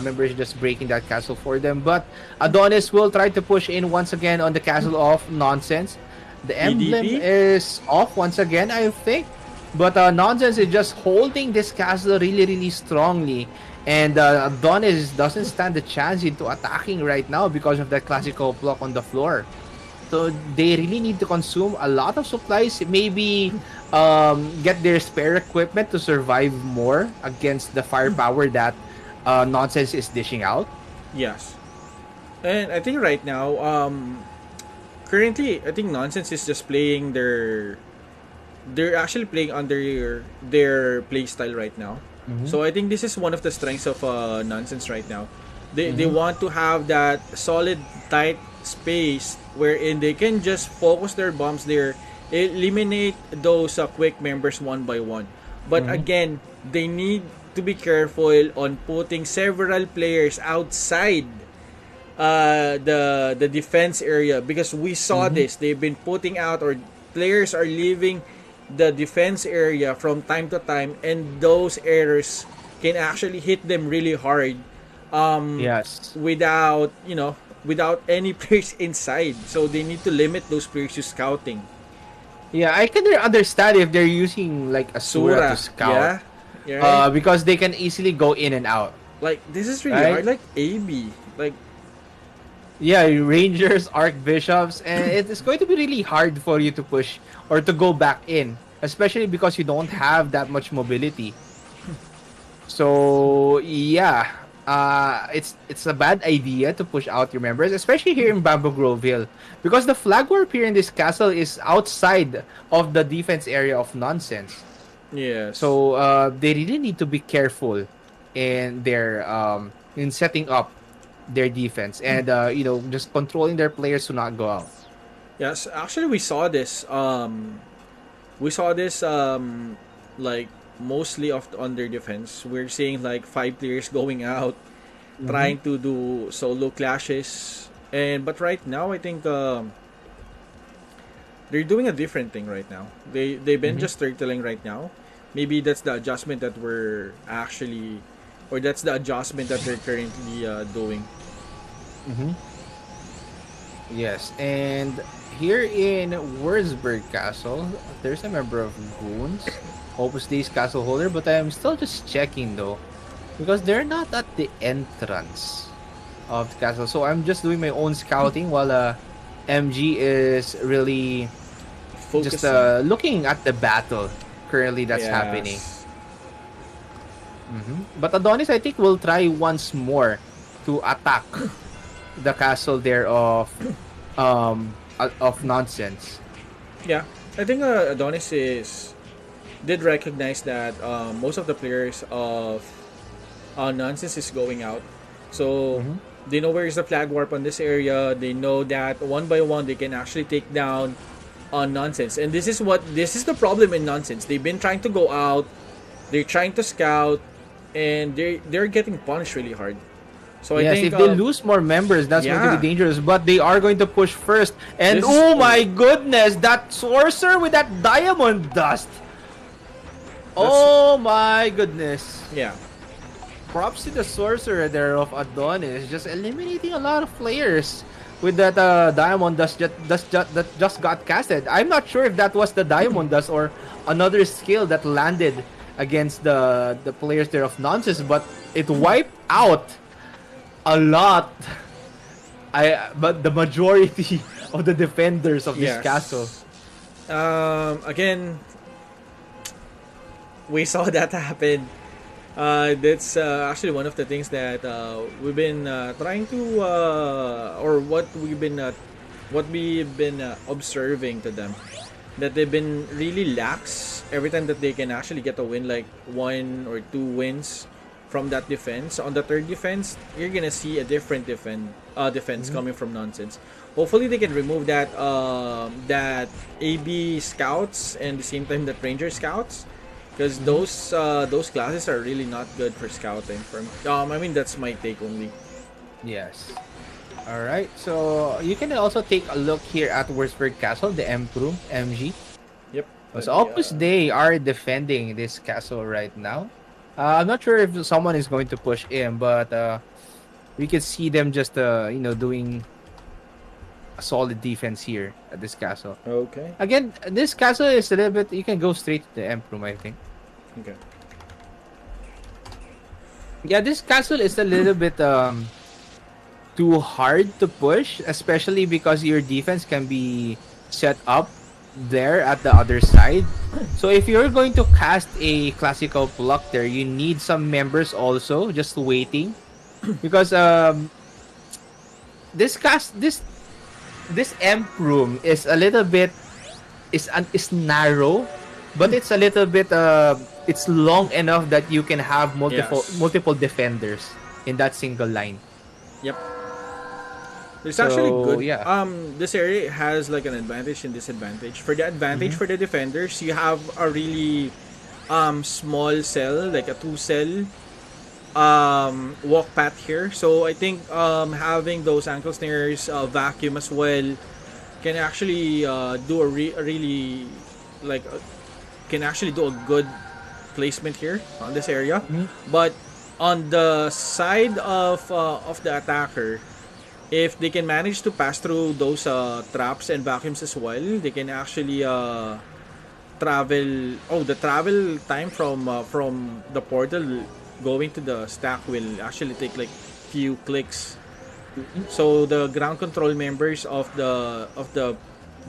members just breaking that castle for them. But Adonis will try to push in once again on the castle of Nonsense. The emblem EDP. is off once again, I think. But Nonsense is just holding this castle really, really strongly. And Adonis doesn't stand a chance into attacking right now because of that classical block on the floor. So they really need to consume a lot of supplies, maybe get their spare equipment to survive more against the firepower that Nonsense is dishing out. Yes. And I think right now, currently, I think Nonsense is just playing they're actually playing under their play style right now. Mm-hmm. So I think this is one of the strengths of Nonsense right now. They Mm-hmm. want to have that solid tight space wherein they can just focus their bombs there, eliminate those quick members one by one. But Mm-hmm. again, they need to be careful on putting several players outside the defense area, because we saw Mm-hmm. this. They've been putting out, or players are leaving the defense area from time to time, and those errors can actually hit them really hard, Yes. without without any players inside. So they need to limit those players to scouting. Yeah, I can understand if they're using like Asura to Sura, scout. yeah, yeah, right. Because they can easily go in and out, Like this is really right? hard. Like AB, like Yeah, Rangers, Archbishops, and it is going to be really hard for you to push or to go back in, especially because you don't have that much mobility. So yeah, it's a bad idea to push out your members, especially here in Bamboo Grove Hill, because the flag warp here in this castle is outside of the defense area of Nonsense. yes, So they really need to be careful in their in setting up their defense and just controlling their players to not go out. yes. Actually, we saw this. Like mostly of on their defense. We're seeing like 5 players going out, Mm-hmm. trying to do solo clashes, and but right now I think they're doing a different thing right now. They've been Mm-hmm. just turtling right now. Maybe that's the adjustment that we're actually, or that's the adjustment that they're currently doing. Mm-hmm. Yes, and here in Wurzberg Castle, there's a member of Goons, Opus Dei's castle holder, but I'm still just checking though, because they're not at the entrance of the castle. So I'm just doing my own scouting while MG is really just Focusing. looking at the battle currently that's happening. Yes. But Adonis, I think, will try once more to attack the castle there of Nonsense. Yeah, I think Adonis is did recognize that most of the players of Nonsense is going out, so Mm-hmm. they know where is the flag warp on this area. They know that one by one they can actually take down on Nonsense, and this is the problem in Nonsense. They've been trying to go out, they're trying to scout, and they're getting punished really hard. So I Yes, think if they lose more members, that's going to yeah, be dangerous. But they are going to push first. And this is oh my goodness, that sorcerer with that diamond dust. that's Oh my goodness. yeah. Props to the sorcerer there of Adonis, just eliminating a lot of players with that diamond dust that just got casted. I'm not sure if that was the diamond dust or another skill that landed against the players there of Nonsense, but it wiped out a lot. But the majority of the defenders of this castle. Yes. Again, we saw that happen. That's actually one of the things that we've been trying to, or what we've been observing to them, that they've been really lax every time that they can actually get a win, like 1 or 2 wins from that defense. On the third defense, you're gonna see a different defense Mhm. coming from Nonsense. Hopefully, they can remove that AB scouts and the same time that Ranger scouts, because those classes are really not good for scouting. I mean, that's my take only. Yes. All right. So you can also take a look here at Wurzberg Castle, the Emperium MG. Yep. So Opus Dei are defending this castle right now. I'm not sure if someone is going to push in, but we can see them just doing a solid defense here at this castle. Okay. Again, this castle is a little bit. You can go straight to the Emperium, I think. Okay. Yeah, this castle is a little bit too hard to push, especially because your defense can be set up there at the other side. So if you're going to cast a classical pluck there, you need some members also just waiting, because this Emp room is a little bit is narrow but it's a little bit it's long enough that you can have Yes. multiple defenders in that single line. Yep. It's actually So good. yeah. This area has like an advantage and disadvantage. For the advantage Mm-hmm. for the defenders, you have a really small cell, like a two cell walk path here. So I think having those ankle snarers, vacuum as well, can actually do a really like can actually do a good placement here on this area. Mm-hmm. But on the side of the attacker, if they can manage to pass through those traps and vacuums as well, they can actually travel. Oh, the travel time from the portal going to the stack will actually take like few clicks. So the ground control members of the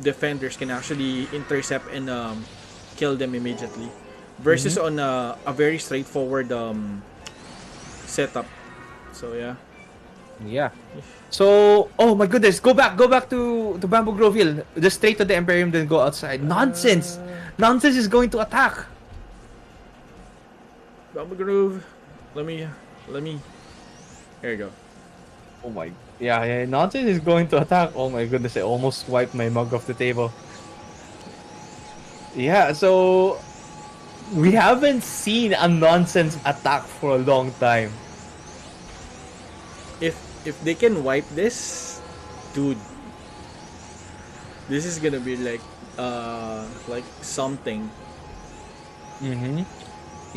defenders can actually intercept and kill them immediately, versus Mm-hmm. on a very straightforward setup. So yeah. Yeah. So, oh my goodness, go back to Bamboo Grove Hill. Just straight to the Emperium, then go outside. Nonsense! Nonsense is going to attack. Bamba Groove. Let me. Here you go. Oh my, yeah, Nonsense is going to attack. Oh my goodness, I almost wiped my mug off the table. Yeah, so we haven't seen a Nonsense attack for a long time. If they can wipe this, dude, this is gonna be like something. Mm-hmm.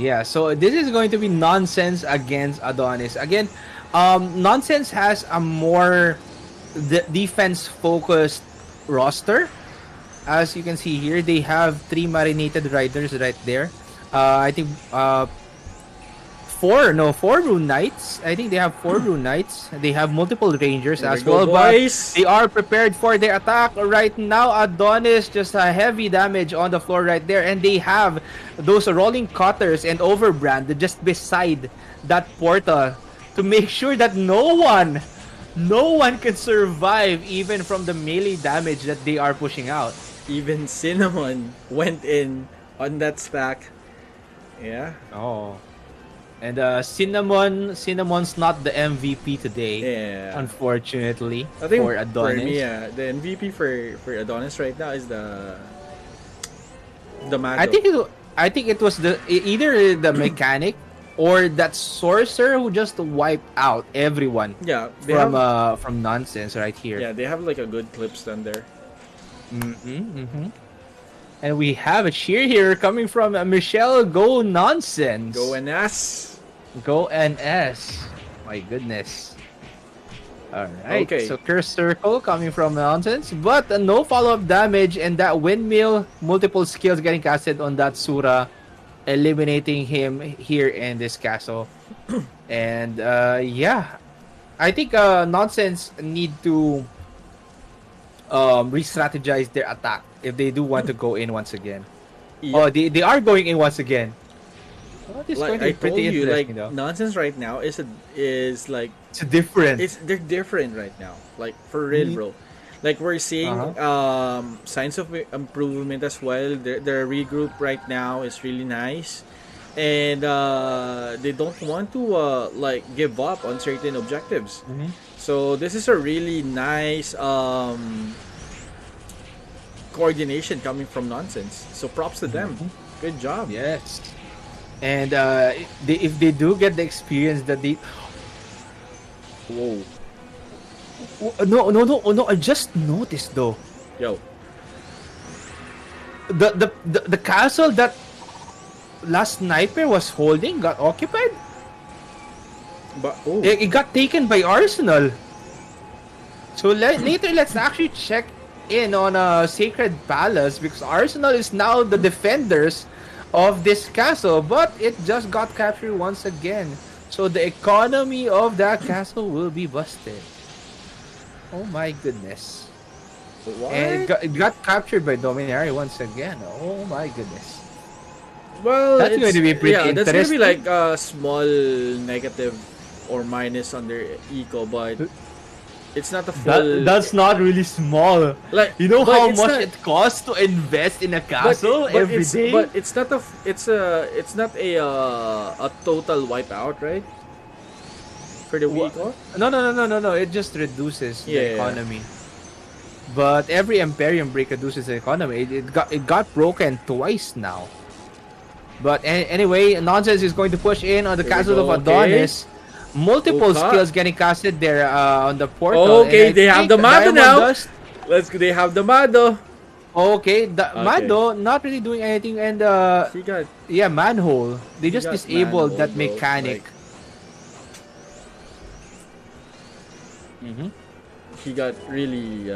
Yeah, so this is going to be Nonsense against Adonis. Again, Nonsense has a more defense-focused roster. As you can see here, they have 3 marinated riders right there. I think four rune knights. I think they have 4 rune knights. They have multiple rangers Here we as go, well, but boys. they are prepared for their attack right now. Adonis just a heavy damage on the floor right there, and they have those rolling cutters and overbrand just beside that portal to make sure that no one can survive even from the melee damage that they are pushing out. Even Cinnamon went in on that stack. Yeah. Oh. And Cinnamon's not the MVP today, Yeah. unfortunately, I think for for Adonis. me, the MVP for Adonis right now is the I Mado. think it was either the mechanic or that sorcerer who just wiped out everyone Yeah, they have. from Nonsense right here. Yeah, they have like a good clip stand there. And we have a cheer here coming from Michelle Go Nonsense. Go NS. Go NS. My goodness. Alright, Okay. so Curse Circle coming from Nonsense, but no follow-up damage, and that windmill, multiple skills getting casted on that Sura, eliminating him here in this castle. And yeah, I think Nonsense need to re-strategize their attack if they do want to go in once again. Yeah. Oh, they are going in once again. Oh, this is going Like to I be told pretty you, like interesting though. Nonsense right now is like It's different. they're different right now. Like for real, bro. Like we're seeing signs of improvement as well. Their regroup right now is really nice, and they don't want to like give up on certain objectives. So this is a really nice coordination coming from Nonsense. So props to them. Good job. Yes. And if they do get the experience that they... Whoa. No, I just noticed though. Yo. The castle that last sniper was holding got occupied. But oh. It got taken by Arsenal. So later, let's actually check in on a Sacred Palace, because Arsenal is now the defenders of this castle, but it just got captured once again. So the economy of that castle will be busted. Oh my goodness. What? And it got captured by Dominari once again. Oh my goodness. Well, That's going to be pretty that's going to be interesting. like a small negative or minus on their eco, but It's not a full. That's not really small. Like, You know but how it's much not- it costs to invest in a castle every day? But it's not a. It's not a total wipeout, right? For the vehicle. No. It just reduces the Yeah. economy. But every Emperium break reduces the economy. It got broken twice now. But anyway, Nonsense is going to push in on the Here we Castle go, of Adonis. Multiple Uka. skills getting casted there on the portal. Okay, and I they have think the Mado Diamond now. Dust- They have the Mado. Okay, the Okay. Mado not really doing anything, and He got. yeah, manhole. They just got disabled that manhole, bro. mechanic. Like, Mhm. he got really.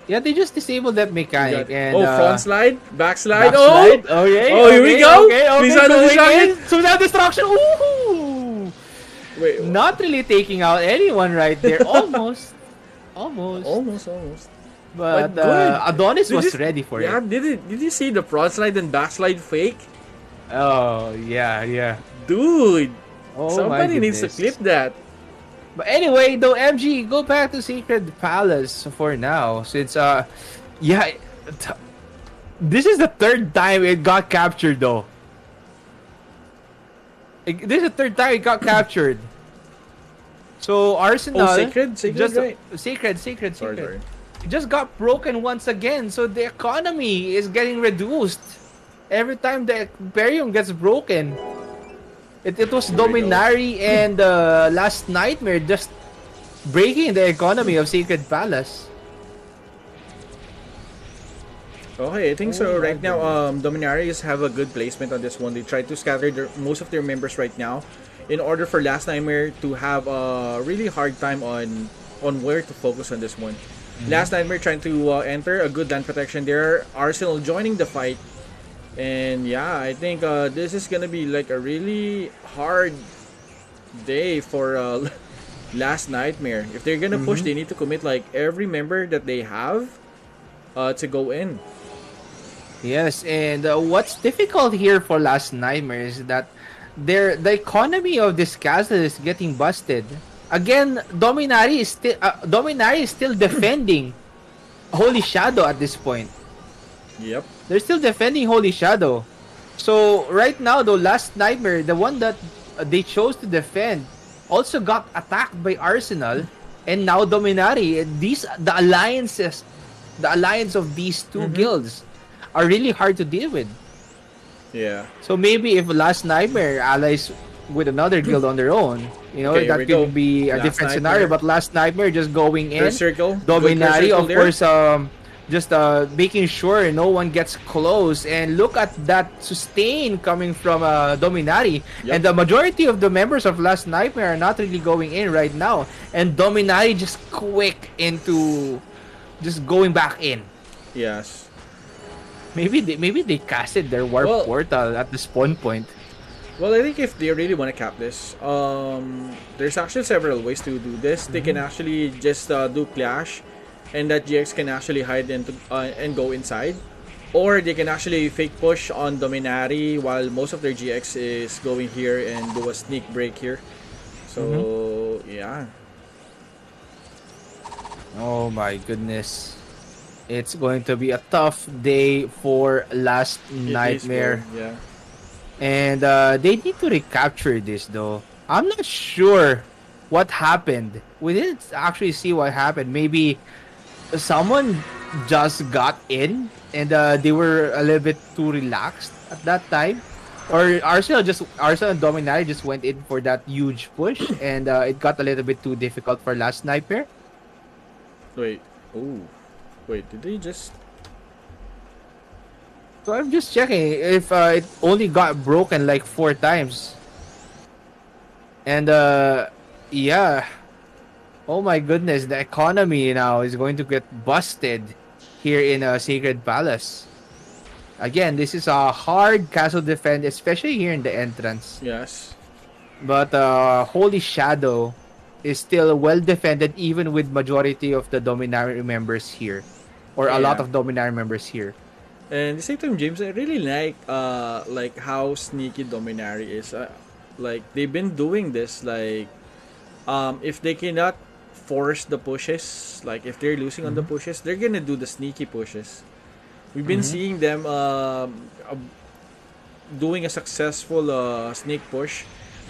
Yeah, they just disabled that He mechanic, got, and front slide, backslide. backslide. Okay, Oh, here we go. Please not going destruction. in. So now destruction. Ooh! Wait, Not really taking out anyone right there. Almost. almost. But But good. Adonis Did was you- ready for Yeah, it. did you see the front slide and backslide fake? Oh, yeah. Dude, Oh, somebody my needs to goodness. clip that. But anyway, though, MG, go back to Sacred Palace for now. Since, yeah, this is the third time it got captured, though. This is the third time it got captured. So, Arsenal... Sacred, just, right? Sacred. Sorry. It just got broken once again. So, the economy is getting reduced. Every time the Emperium gets broken. It was Here we go. Dominari and Last Nightmare just breaking the economy of Sacred Palace. Okay, I think so. Right now, Dominaries have a good placement on this one. They try to scatter most of their members right now, in order for Last Nightmare to have a really hard time on where to focus on this one. Last Nightmare trying to enter a good land protection there. Arsenal joining the fight, and yeah, I think this is gonna be like a really hard day for Last Nightmare. If they're gonna push, they need to commit like every member that they have to go in. Yes, and what's difficult here for Last Nightmare is that the economy of this castle is getting busted. Again, Dominari is still defending Holy Shadow at this point. Yep. They're still defending Holy Shadow. So right now, though, Last Nightmare, the one that they chose to defend, also got attacked by Arsenal, and now Dominari. The alliance of these two guilds are really hard to deal with. Yeah. So maybe if Last Nightmare allies with another guild on their own, Okay, here that we could go. be a Last different Nightmare. scenario. But Last Nightmare just going in, Curse circle. Dominari, Good of curse circle course, just making sure no one gets close. And look at that sustain coming from Dominari. Yep. And the majority of the members of Last Nightmare are not really going in right now. And Dominari just quick into just going back in. Yes. Maybe they casted their warp portal at the spawn point. Well, I think if they really want to cap this, there's actually several ways to do this. They can actually just do clash, and that GX can actually hide and go inside, or they can actually fake push on Dominari while most of their GX is going here and do a sneak break here. So yeah. Oh my goodness. It's going to be a tough day for Last Nightmare. Yeah. And they need to recapture this though. I'm not sure what happened. We didn't actually see what happened. Maybe someone just got in and they were a little bit too relaxed at that time. Or Arsenal and Dominari just went in for that huge push and it got a little bit too difficult for Last Nightmare. Wait. Ooh. Wait. Did they just? So I'm just checking if it only got broken like 4 times. And yeah. Oh my goodness, the economy now is going to get busted here in Sacred Palace. Again, this is a hard castle defense, especially here in the entrance. Yes. But Holy Shadow is still well defended even with majority of the Dominari members here. Or a lot of Dominari members here. And at the same time, James, I really like how sneaky Dominari is. Like they've been doing this. Like, if they cannot force the pushes. Like if they're losing on the pushes, they're gonna do the sneaky pushes. We've been seeing them doing a successful sneak push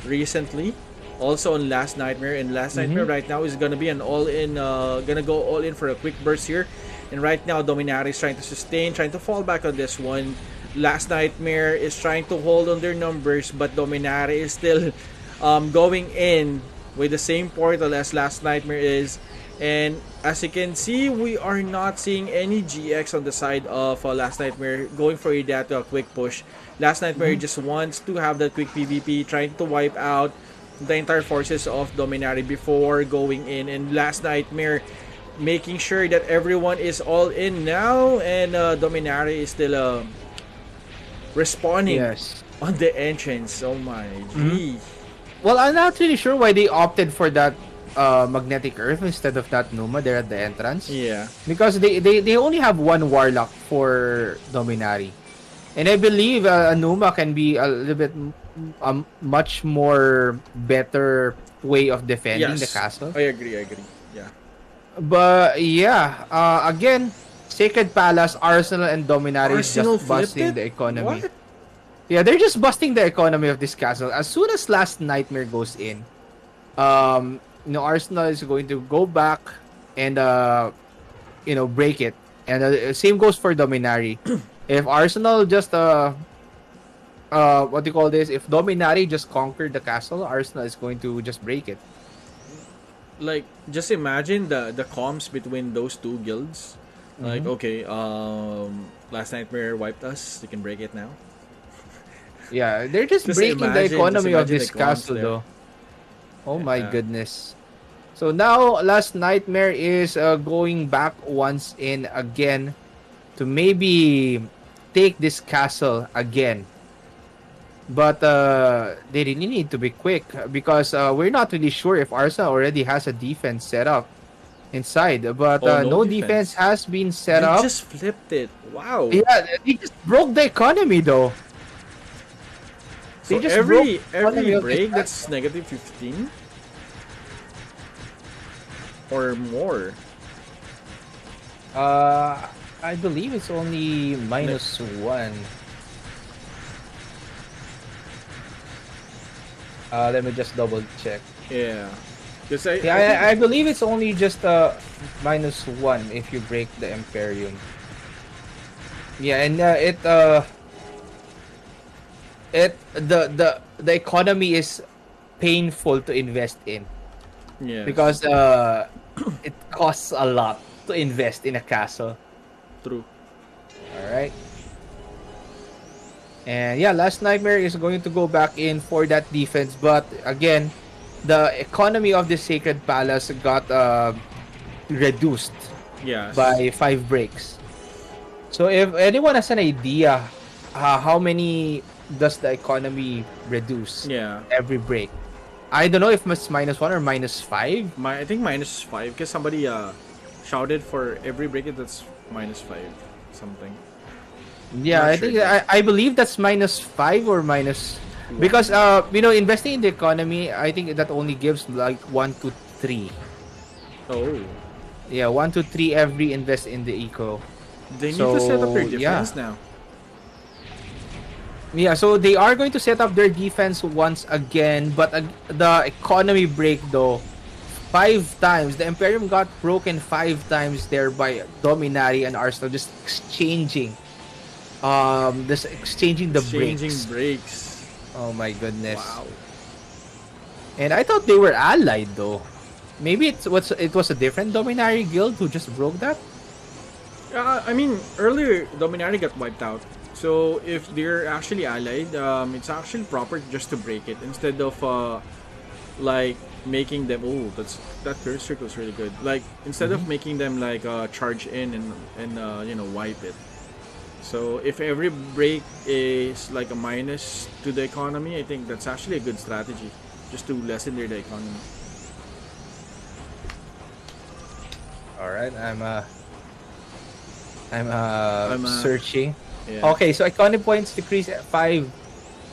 recently. Also on Last Nightmare, and Last Nightmare right now is gonna be an all-in, gonna go all-in for a quick burst here. And right now, Dominaria is trying to sustain, trying to fall back on this one. Last Nightmare is trying to hold on their numbers, but Dominaria is still going in with the same portal as Last Nightmare is. And as you can see, we are not seeing any GX on the side of Last Nightmare going for that quick push. Last Nightmare just wants to have that quick PvP, trying to wipe out the entire forces of Dominaria before going in. And Last Nightmare making sure that everyone is all in now, and Dominaria is still responding on the entrance. Oh my gee. Well, I'm not really sure why they opted for that magnetic earth instead of that Numa there at the entrance. Yeah. Because they only have one Warlock for Dominari. And I believe a Numa can be a little bit much more better way of defending the castle. I agree. Yeah. But yeah, again, Sacred Palace, Arsenal, and Dominari is just busting the economy. What? Yeah, they're just busting the economy of this castle. As soon as Last Nightmare goes in, Arsenal is going to go back and break it. And same goes for Dominari. If Arsenal just what do you call this? If Dominari just conquered the castle, Arsenal is going to just break it. Like, just imagine the comms between those two guilds. Like, okay, Last Nightmare wiped us. You can break it now. Yeah, they're just breaking the economy of this castle, though. Oh my goodness. So now, Last Nightmare is going back once in again to maybe take this castle again. But they really need to be quick because we're not really sure if Arsenal already has a defense set up inside. But no defense has been set up. They just flipped it. Wow. Yeah, they just broke the economy, though. So every break, that's negative 15? Or more? I believe it's only minus 1. Let me just double check. Yeah. I believe it's only just minus 1 if you break the Emperium. Yeah, and the economy is painful to invest in. Yeah. Because it costs a lot to invest in a castle. True. Alright. And yeah, Last Nightmare is going to go back in for that defense. But again, the economy of the Sacred Palace got reduced by 5 breaks. So if anyone has an idea how many does the economy reduce every break, I don't know if it's minus 1 or minus 5. I think minus 5 because somebody shouted for every break that's minus 5 something. Yeah, I think I believe that's minus 5 or minus, because investing in the economy, I think that only gives like 1 to 3. Oh. Yeah, 1 to 3 every invest in the eco. They need to set up their defense now. Yeah, so they are going to set up their defense once again, but the economy break though 5 times. The Emperium got broken 5 times there by Dominari and Arsenal, just exchanging the breaks. Oh my goodness. Wow. And I thought they were allied though. Maybe it was a different Dominari guild who just broke that? I mean, earlier Dominari got wiped out. So if they're actually allied, it's actually proper just to break it instead of like making them. Oh, that burst circle is really good. Like instead of making them like charge in and wipe it. So if every break is like a minus to the economy, I think that's actually a good strategy, just to lessen the economy. All right, I'm searching. Yeah. Okay, so economy points decrease by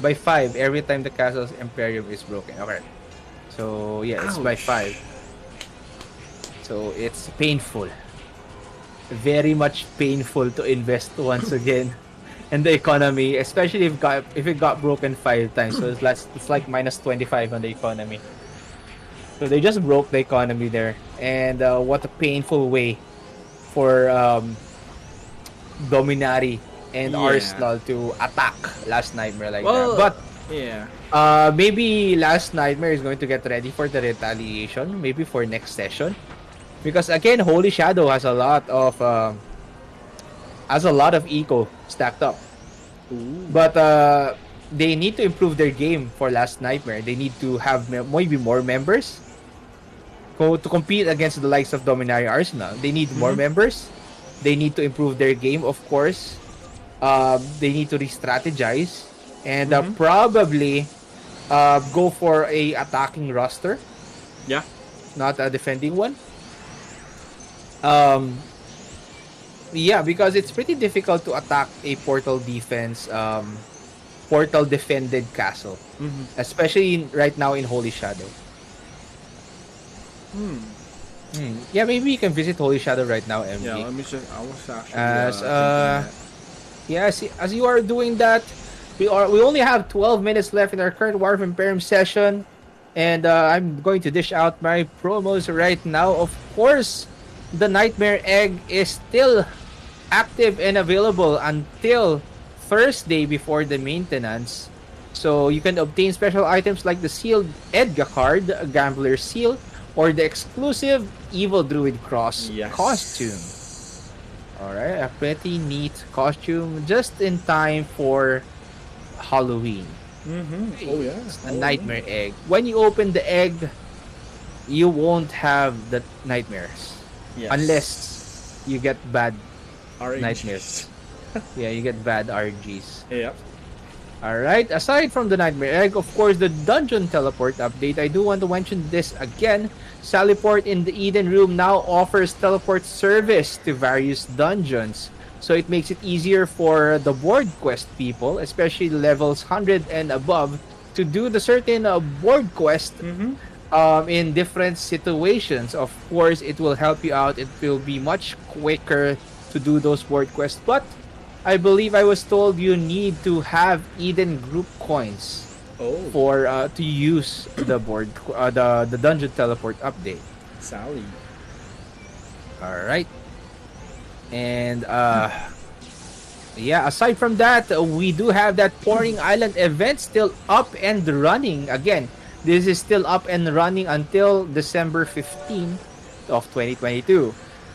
5 every time the castle's Emperium is broken. Okay, so yeah, it's by 5. So it's painful. Very much painful to invest once again in the economy, especially if it got broken 5 times. So it's like minus 25 on the economy. So they just broke the economy there, and what a painful way for Dominari and Yeah. Arsenal to attack Last Nightmare like that. Well, But yeah. maybe Last Nightmare is going to get ready for the retaliation, maybe for next session, because again, Holy Shadow has a lot of eco stacked up. Ooh. But they need to improve their game for Last Nightmare. They need to have maybe more members to compete against the likes of Dominari Arsenal. They need more members. They need to improve their game, of course. They need to re-strategize and probably go for a attacking roster, Yeah. not a defending one. Um, yeah, because it's pretty difficult to attack a portal defense, portal defended castle, especially right now in Holy Shadow. Yeah, maybe you can visit Holy Shadow right now, MG. Yeah, let me check. I was actually As thinking that. yeah, as you are doing that, we only have 12 minutes left in our current War of Imperium session, and I'm going to dish out my promos right now. Of course, the Nightmare Egg is still active and available until Thursday before the maintenance. So you can obtain special items like the sealed Edga card, a Gambler seal, or the exclusive Evil Druid Cross Yes. costume. Alright, a pretty neat costume just in time for Halloween. Oh yeah. A Nightmare Egg. When you open the egg, you won't have the nightmares. Yes. Unless you get bad RNGs. nightmares. Yeah, you get bad RGs. Yep. Alright, aside from the Nightmare Egg, of course, the Dungeon Teleport update, I do want to mention this again. Sallyport in the Eden Room now offers teleport service to various dungeons. So it makes it easier for the board quest people, especially levels 100 and above, to do the certain board quest in different situations. Of course, it will help you out. It will be much quicker to do those board quests. But I believe I was told you need to have Eden group coins for to use the the dungeon teleport update. Sally. All right. And yeah, aside from that, we do have that Pouring Island event still up and running. Again, this is still up and running until December 15th of 2022.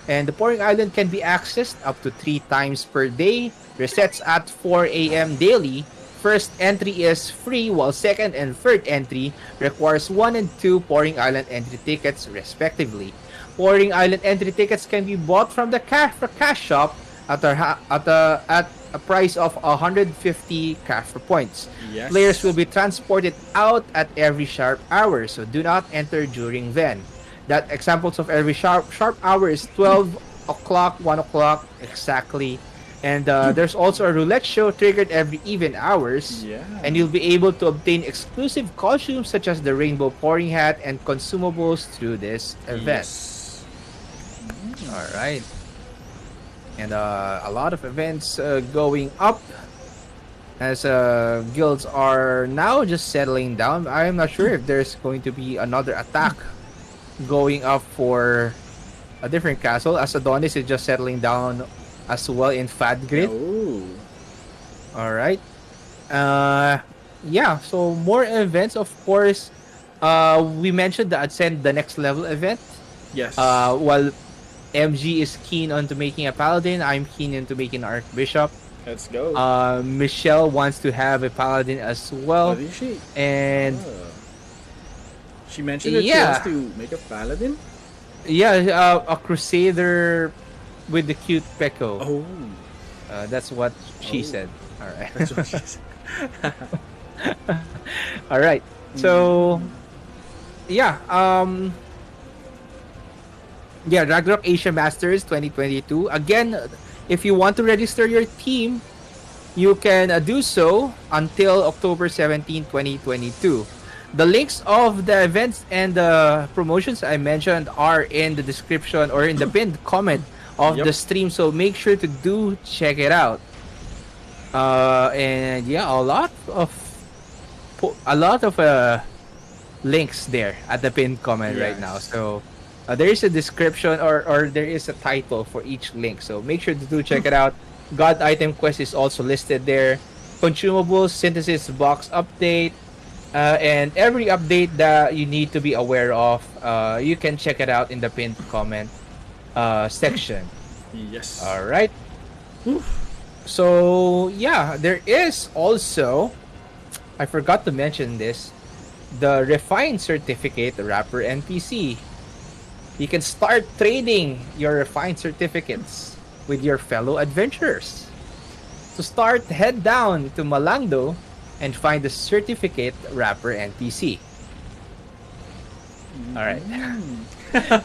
And the Pouring Island can be accessed up to 3 times per day, resets at 4 a.m. daily. First entry is free, while second and third entry requires 1 and 2 Pouring Island entry tickets respectively. Pouring Island entry tickets can be bought from the cash shop at a price of 150 cash for points. Yes. Players will be transported out at every sharp hour, so do not enter during then. That examples of every sharp hour is 12 o'clock, 1 o'clock exactly. And there's also a roulette show triggered every even hours. Yeah. And you'll be able to obtain exclusive costumes such as the rainbow pouring hat and consumables through this event. Yes. All right. And a lot of events going up as guilds are now just settling down. I'm not sure if there's going to be another attack going up for a different castle, as Adonis is just settling down as well in Fadgrid. Oh. All right. Yeah, so more events, of course. We mentioned the Ascend the Next Level event. Yes. While MG is keen on to making a paladin, I'm keen into making an archbishop. Let's go. Michelle wants to have a paladin as well. What is she? And she mentioned that she yeah. wants to make a paladin. yeah, a crusader with the cute Peko. Oh. That's what she said. All right. That's what she said. All right. So, yeah. Yeah, Ragnarok Asia Masters 2022. Again, if you want to register your team, you can do so until October 17, 2022. The links of the events and the promotions I mentioned are in the description or in the pinned comment of Yep. the stream. So make sure to do check it out. And yeah, a lot of links there at the pinned comment right now. Yes. So there is a description or there is a title for each link. So make sure to do check it out. God item quest is also listed there. Consumables synthesis box update. And every update that you need to be aware of, you can check it out in the pinned comment section. Yes. All right. So yeah, there is also, I forgot to mention this, the refined certificate wrapper NPC. You can start trading your refined certificates with your fellow adventurers. To start, head down to Malangdo and find the certificate wrapper NPC. Alright.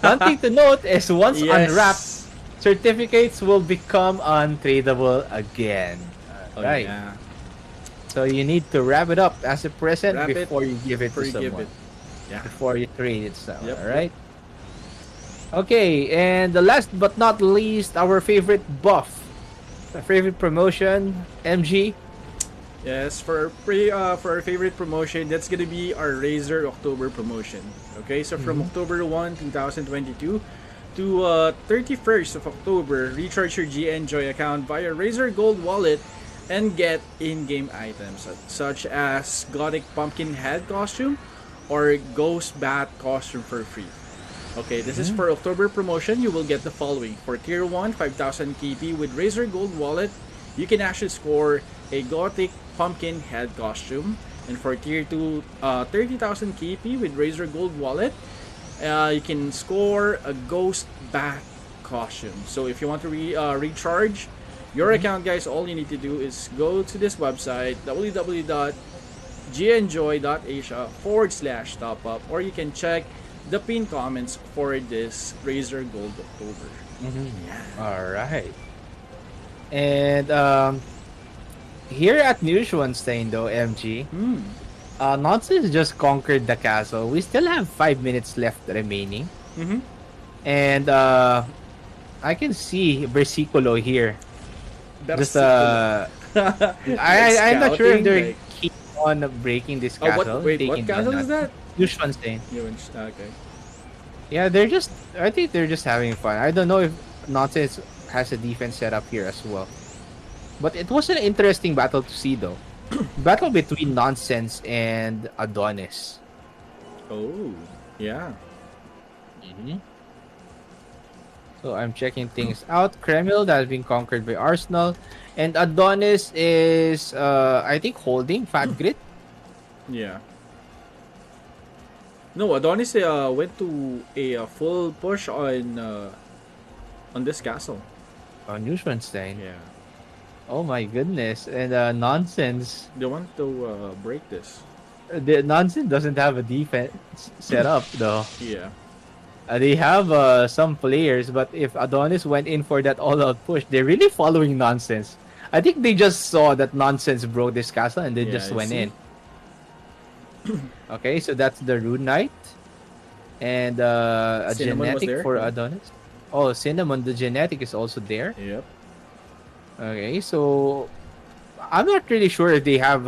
One thing to note is once unwrapped, Yes. certificates will become untradeable again. Oh, Alright. yeah. So you need to wrap it up as a present Wrap it before you give it to before you give someone. it. Yeah. Before you trade it someone. Yep, Alright? Okay, and the last but not least, our favorite buff. Our favorite promotion, MG. Yes, for our favorite promotion, that's gonna be our Razer October promotion. Okay, so from October 1, 2022 to 31st of October, recharge your GNjoy account via Razer Gold Wallet and get in-game items such as Gothic Pumpkin Head costume or Ghost Bat costume for free. Okay, this is for October promotion. You will get the following. For Tier 1, 5,000 KP with Razer Gold Wallet, you can actually score a Gothic Pumpkin Head costume. And for Tier 2, 30,000 KP with Razer Gold Wallet, you can score a Ghost Bat costume. So if you want to recharge your account, guys, all you need to do is go to this website, www.gnjoy.asia/top up, or you can check the pinned comments for this Razer Gold October. All right. And here at Neuschwanstein, though, MG, Nonsense just conquered the castle. We still have 5 minutes left remaining. And I can see Versiculo here. Just I'm not sure if they're keen on breaking this castle. What castle is that? Neuschwanstein. Okay. Yeah, I think they're just having fun. I don't know if Nonsense has a defense set up here as well. But it was an interesting battle to see, though. Battle between Nonsense and Adonis. Oh, yeah. So I'm checking things out. Kreml that has been conquered by Arsenal. And Adonis is, I think, holding Fat Grit. Yeah. No, Adonis went to a full push on this castle. On Neuschwanstein. Yeah. Oh my goodness. And Nonsense. They want to break this. The Nonsense doesn't have a defense set up, though. Yeah. They have some players, but if Adonis went in for that all-out push, they're really following Nonsense. I think they just saw that Nonsense broke this castle and they just went in. Okay, so that's the Rune Knight. And a Cinnamon was genetic there, for yeah. Adonis. Oh, Cinnamon, the genetic is also there. Yep. Okay, so I'm not really sure if they have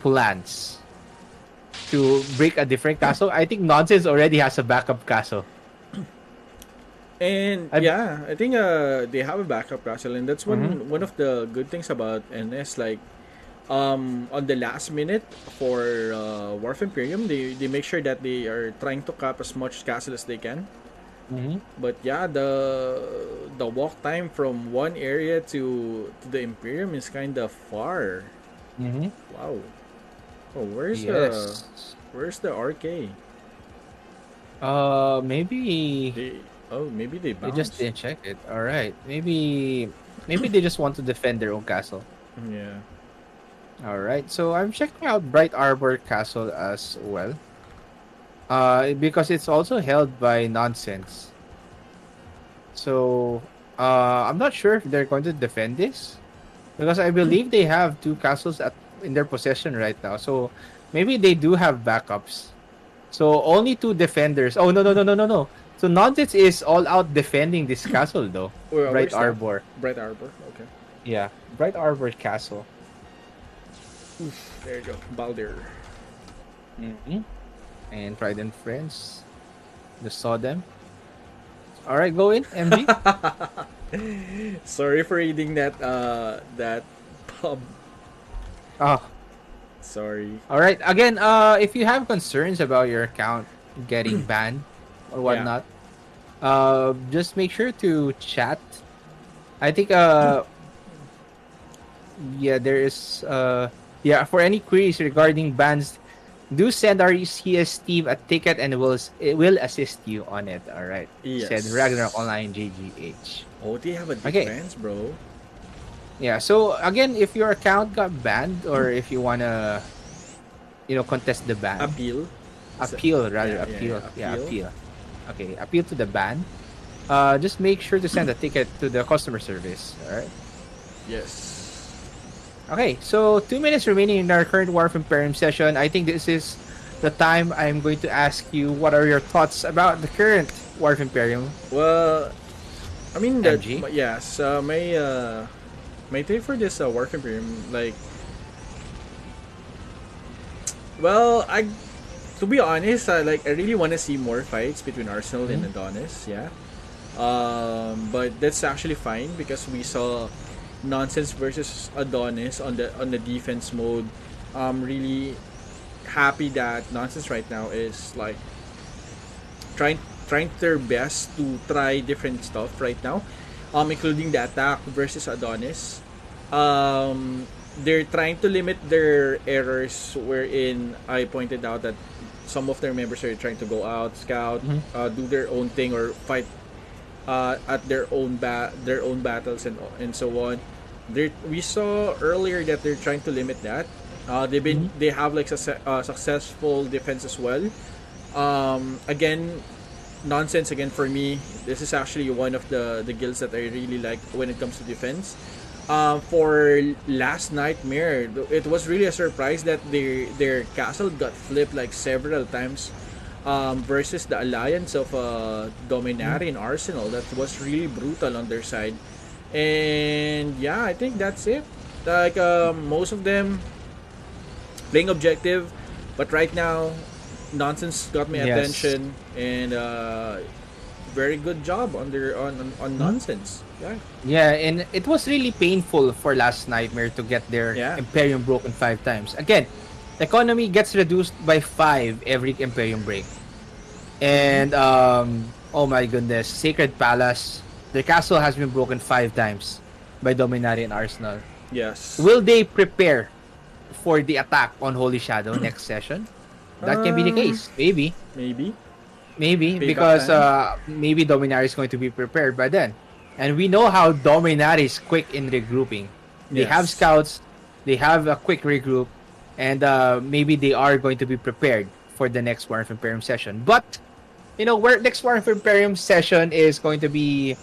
plans to break a different castle. I think Nonsense already has a backup castle. And I think they have a backup castle, and that's one of the good things about NS. Like, on the last minute for Wharf Emperium, they make sure that they are trying to cap as much castle as they can. But yeah, the walk time from one area to the Imperium is kind of far. Wow. Oh, where's the RK? Maybe Maybe they they bounced. just didn't check it. All right, maybe they just want to defend their own castle. Yeah. All right, so I'm checking out Bright Arbor Castle as well. Because it's also held by Nonsense. So, I'm not sure if they're going to defend this, because I believe they have two castles in their possession right now. So, Maybe they do have backups. So only two defenders. Oh, no. So Nonsense is all out defending this castle though. Bright Where's that? Arbor. Bright Arbor. Okay. Yeah, Bright Arbor Castle. Oof, there you go. Baldir. Mm-hmm. And Pride and Friends. Just saw them. All right, go in, MG. Sorry for reading that pub. Oh, Sorry. all right. Again, if you have concerns about your account getting banned or Yeah. whatnot, just make sure to chat. I think yeah, there is yeah, for any queries regarding bans, do send our CS team a ticket and it will assist you on it. All right. Said Ragnarok Yes. Online GGH. Oh, they have a Okay. defense, bro. Yeah. So again, if your account got banned or if you wanna, contest the ban, Appeal. appeal rather Yeah, appeal. Yeah, appeal. appeal. Okay, appeal to the ban. Just make sure to send a ticket to the customer service. All right. Yes. Okay, so 2 minutes remaining in our current War of Imperium session. I think this is the time I'm going to ask you what are your thoughts about the current War of Imperium, Well, I mean that. MG? Yes. My take for this War Imperium, like, well, to be honest, I really want to see more fights between Arsenal and Adonis. Yeah. But that's actually fine because we saw Nonsense versus Adonis on the defense mode. Really happy that Nonsense right now is like trying their best to try different stuff right now, including the attack versus Adonis. They're trying to limit their errors, wherein I pointed out that some of their members are trying to go out, scout, do their own thing, or fight at their own battles and so on. We saw earlier that they're trying to limit that. They have like successful defense as well. Again, Nonsense again for me. This is actually one of the guilds that I really like when it comes to defense. For last nightmare, it was really a surprise that their castle got flipped like several times versus the alliance of Dominari and Arsenal. That was really brutal on their side. And yeah, I think that's it. Like most of them playing objective, but right now Nonsense got my Yes. attention, and very good job on Nonsense. Yeah. Yeah, and it was really painful for Last Nightmare to get their Yeah. Imperium broken 5 times. Again, economy gets reduced by 5 every Imperium break. And oh my goodness, Sacred Palace, their castle has been broken 5 times by Dominari and Arsenal. Yes. Will they prepare for the attack on Holy Shadow next session? That can be the case. Maybe. Maybe. Maybe. Payback Because time. maybe Dominari is going to be prepared by then. And we know how Dominari is quick in regrouping. They have Yes. scouts. They have a quick regroup. And maybe they are going to be prepared for the next War of Imperium session. But, where next War of Imperium session is going to be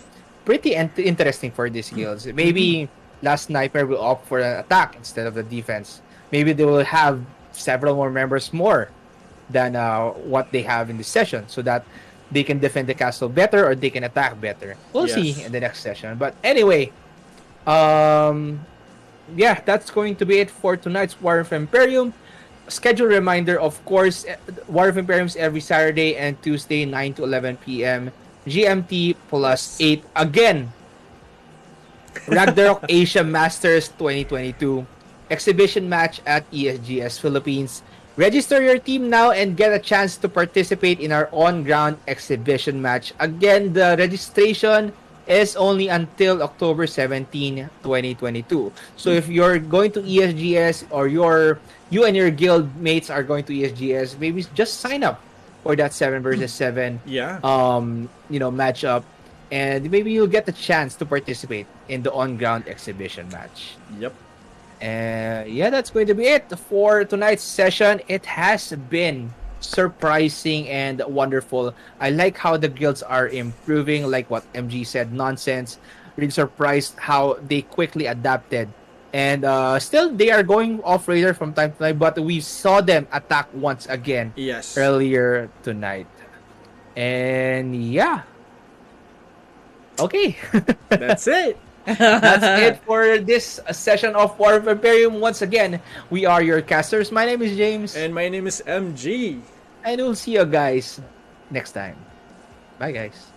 pretty interesting for these guilds. Maybe Last Nightmare will opt for an attack instead of the defense. Maybe they will have several more members more than what they have in this session, so that they can defend the castle better or they can attack better. We'll see Yes. in the next session. But anyway, yeah, that's going to be it for tonight's War of Imperium. Schedule reminder, of course, War of Imperiums every Saturday and Tuesday, 9 to 11 p.m. GMT plus 8. Again, Ragnarok Asia Masters 2022 exhibition match at ESGS Philippines. Register your team now and get a chance to participate in our on-ground exhibition match. Again, the registration is only until October 17, 2022. So if you're going to ESGS or you and your guild mates are going to ESGS, maybe just sign up for that 7 versus 7 Yeah. matchup, and maybe you'll get the chance to participate in the on-ground exhibition match. Yep. Yeah, that's going to be it for tonight's session. It has been surprising and wonderful. I like how the guilds are improving, like what MG said, Nonsense. Really surprised how they quickly adapted And still, they are going off radar from time to time, but we saw them attack once again Yes. earlier tonight. And yeah. Okay. That's it. That's it for this session of War of Emperium. Once again, we are your casters. My name is James. And my name is MG. And we'll see you guys next time. Bye, guys.